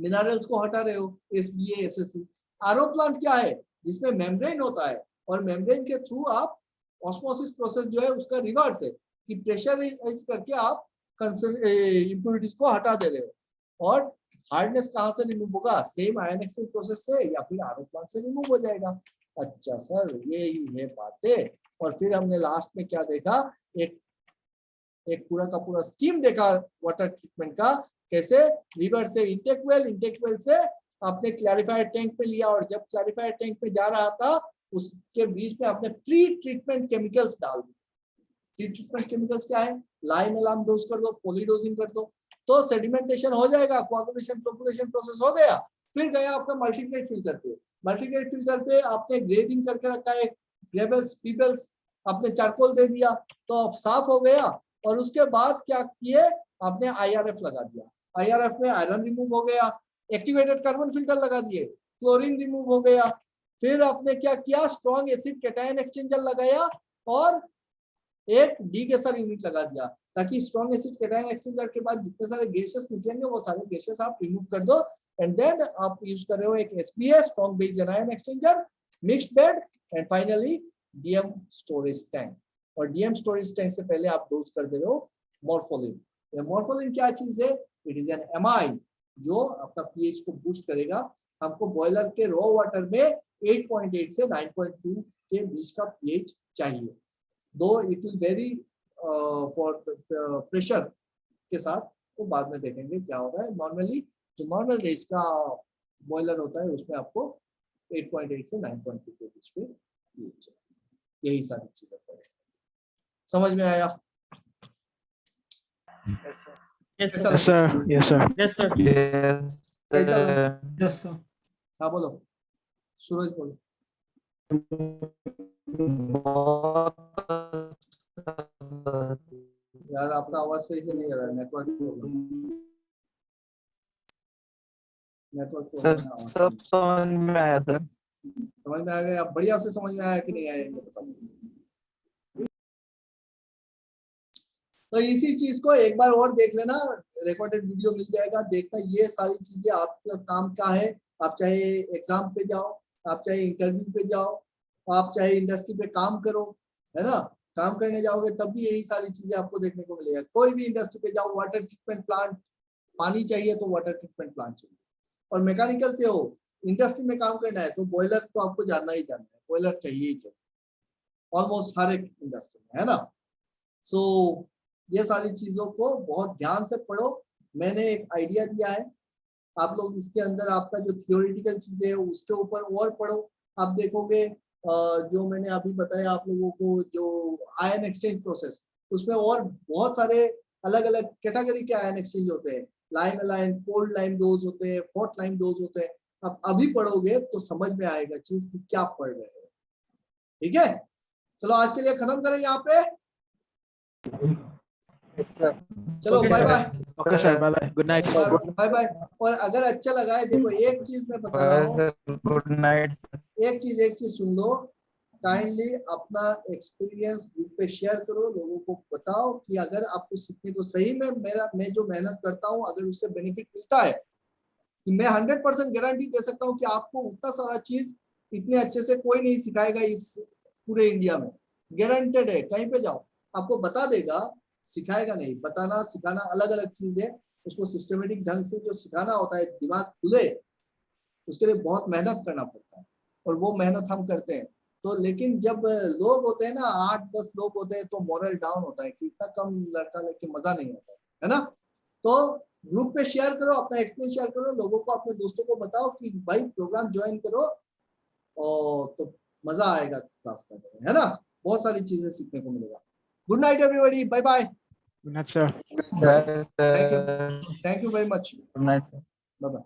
मिनरल्स को हटा रहे हो, एसबीए एसएससी। आरओ प्लांट क्या है, जिसमें मेम्ब्रेन होता है और मेम्ब्रेन के थ्रू आप ऑस्मोसिस प्रोसेस जो है उसका रिवर्स है कि प्रेशराइज करके आप इंप्योरिटीज को हटा दे रहे हो। और हार्डनेस कहाँ से रिमूव होगा, सेम आयन एक्सचेंज प्रोसेस से या फिर आरओ प्लांट से रिमूव हो जाएगा। अच्छा सर, ये ही है बातें। और फिर हमने लास्ट में क्या देखा, एक पूरा का पूरा स्कीम देखा वाटर ट्रीटमेंट का, कैसे रिवर से इंटेक वेल से आपने क्लैरिफाइड टैंक पे लिया, और जब क्लैरिफाइड टैंक पे जा रहा था उसके बीच में आपने प्री ट्रीटमेंट केमिकल्स डाल दिए। प्री ट्रीटमेंट केमिकल्स क्या है, लाइम एलार्म डोज कर दो, पॉलीडोजिंग कर दो, तो सेडिमेंटेशन हो जाएगा, कोआगुलेशन फ्लोकुलेशन प्रोसेस हो गया। फिर गया आपका मल्टीग्रेड फिल्टर पे, मल्टीग्रेड फिल्टर पे आपने ग्रेडिंग करके रखा है, ग्रेवल्स पीपल्स, आपने चारकोल दे दिया तो साफ हो गया। और उसके बाद क्या किए, आपने आईआरएफ लगा दिया, आईआरएफ में आयरन रिमूव हो गया, एक्टिवेटेड कार्बन फिल्टर लगा दिए, क्लोरीन रिमूव हो गया। फिर आपने क्या किया, स्ट्रॉन्ग एसिड कैटायन एक्सचेंजर लगाया और एक डीगैसर यूनिट लगा दिया, ताकि स्ट्रॉन्ग एसिड कैटायन एक्सचेंजर के बाद जितने सारे गैसेस निकलेंगे वो सारे गैसेस आप रिमूव कर दो। एंड देन आप यूज कर रहे हो एक SPS, strong base anion exchanger, mixed bed, and finally DM storage tank. और डीएम स्टोरेज टैंक से पहले आप डोज कर दे रहे हो मॉर्फोलिन। ये मॉर्फोलिन क्या चीज है, इट इज एन एमाइन जो आपका पीएच को बूस्ट करेगा। आपको बॉयलर के रॉ वाटर में 8.8 से 9.2 के बीच का पीएच चाहिए, दो it will very for pressure के साथ, तो बाद में देखेंगे क्या हो रहा है। नॉर्मली जो नॉर्मल रेंज का बॉयलर होता है उसमें आपको 8.8 से 9.2 के बीच में पीएच चाहिए। यही सारी चीजें समझ में आया? Yes Yes, sir, sir. Yes, sir. Yes sir. कैसा लगा? Yes sir. हाँ बोलो, सूरज बोलो। यार आपका आवाज सही से नहीं आ रहा है, नेटवर्क प्रॉब्लम। सब समझ में आया सर। समझ में आ गया? बढ़िया से समझ में आया कि नहीं आया ये बताओ। तो इसी चीज को एक बार और देख लेना, रिकॉर्डेड वीडियो मिल जाएगा, देखना ये सारी चीजें आपका काम क्या है। आप चाहे एग्जाम पे जाओ, आप चाहे इंटरव्यू पे जाओ, आप चाहे इंडस्ट्री पे काम करो, है ना, काम करने जाओगे तब भी यही सारी चीजें आपको देखने को मिलेगा। कोई भी इंडस्ट्री पे जाओ, वाटर ट्रीटमेंट प्लांट, पानी चाहिए तो वाटर ट्रीटमेंट प्लांट चाहिए। और मैकेनिकल से हो, इंडस्ट्री में काम करना है तो बॉयलर तो आपको जानना ही जानना है, बॉयलर चाहिए ही चाहिए ऑलमोस्ट हर एक इंडस्ट्री में, है ना। सो ये सारी चीजों को बहुत ध्यान से पढ़ो। मैंने एक आइडिया दिया है, आप लोग इसके अंदर आपका जो थियोरिटिकल चीजें है उसके ऊपर और पढ़ो। आप देखोगे जो मैंने अभी बताया आप लोगों को, जो आयन एक्सचेंज प्रोसेस, उसमें और बहुत सारे अलग अलग कैटेगरी के आयन एक्सचेंज होते हैं। Lime align, cold lime dose होते हैं, हॉट लाइम डोज होते हैं। आप अभी पढ़ोगे तो समझ में आएगा चीज की क्या पढ़ रहे हो। ठीक है, चलो आज के लिए खत्म करें यहाँ पे। चलो Okay, bye sir. Bye Okay, sir. Bye bye. Good night. Bye bye. और अगर अच्छा लगा है, देखो एक चीज मैं बता रहा हूँ, गुड नाइट। एक चीज सुन लो, काइंडली अपना एक्सपीरियंस ग्रुप पे शेयर करो, लोगों को बताओ कि अगर आपको सीखने को सही में मैं जो मेहनत करता हूँ अगर उससे बेनिफिट मिलता है, कि मैं 100% गारंटी दे सकता हूँ कि आपको उतना सारा चीज इतने अच्छे से कोई नहीं सिखाएगा इस पूरे इंडिया में, गारंटेड है। कहीं पे जाओ आपको बता देगा, सिखाएगा नहीं। बताना सिखाना अलग अलग चीज है, उसको सिस्टमेटिक ढंग से जो सिखाना होता है, दिमाग खुले, उसके लिए बहुत मेहनत करना पड़ता है, और वो मेहनत हम करते हैं। तो लेकिन जब लोग होते हैं ना, 8-10 लोग होते हैं, तो मोरल डाउन होता है कि इतना कम लड़का लेके मजा नहीं आता है ना। तो ग्रुप पे शेयर करो, अपना एक्सपीरियंस शेयर करो, लोगों को, अपने दोस्तों को बताओ कि भाई प्रोग्राम ज्वाइन करो और तो मजा आएगा क्लास करने में, है ना? बहुत सारी चीजें सीखने को मिलेगा। Good night everybody, bye bye. Good night, sir. Thank you very much, Good night, sir. Bye bye.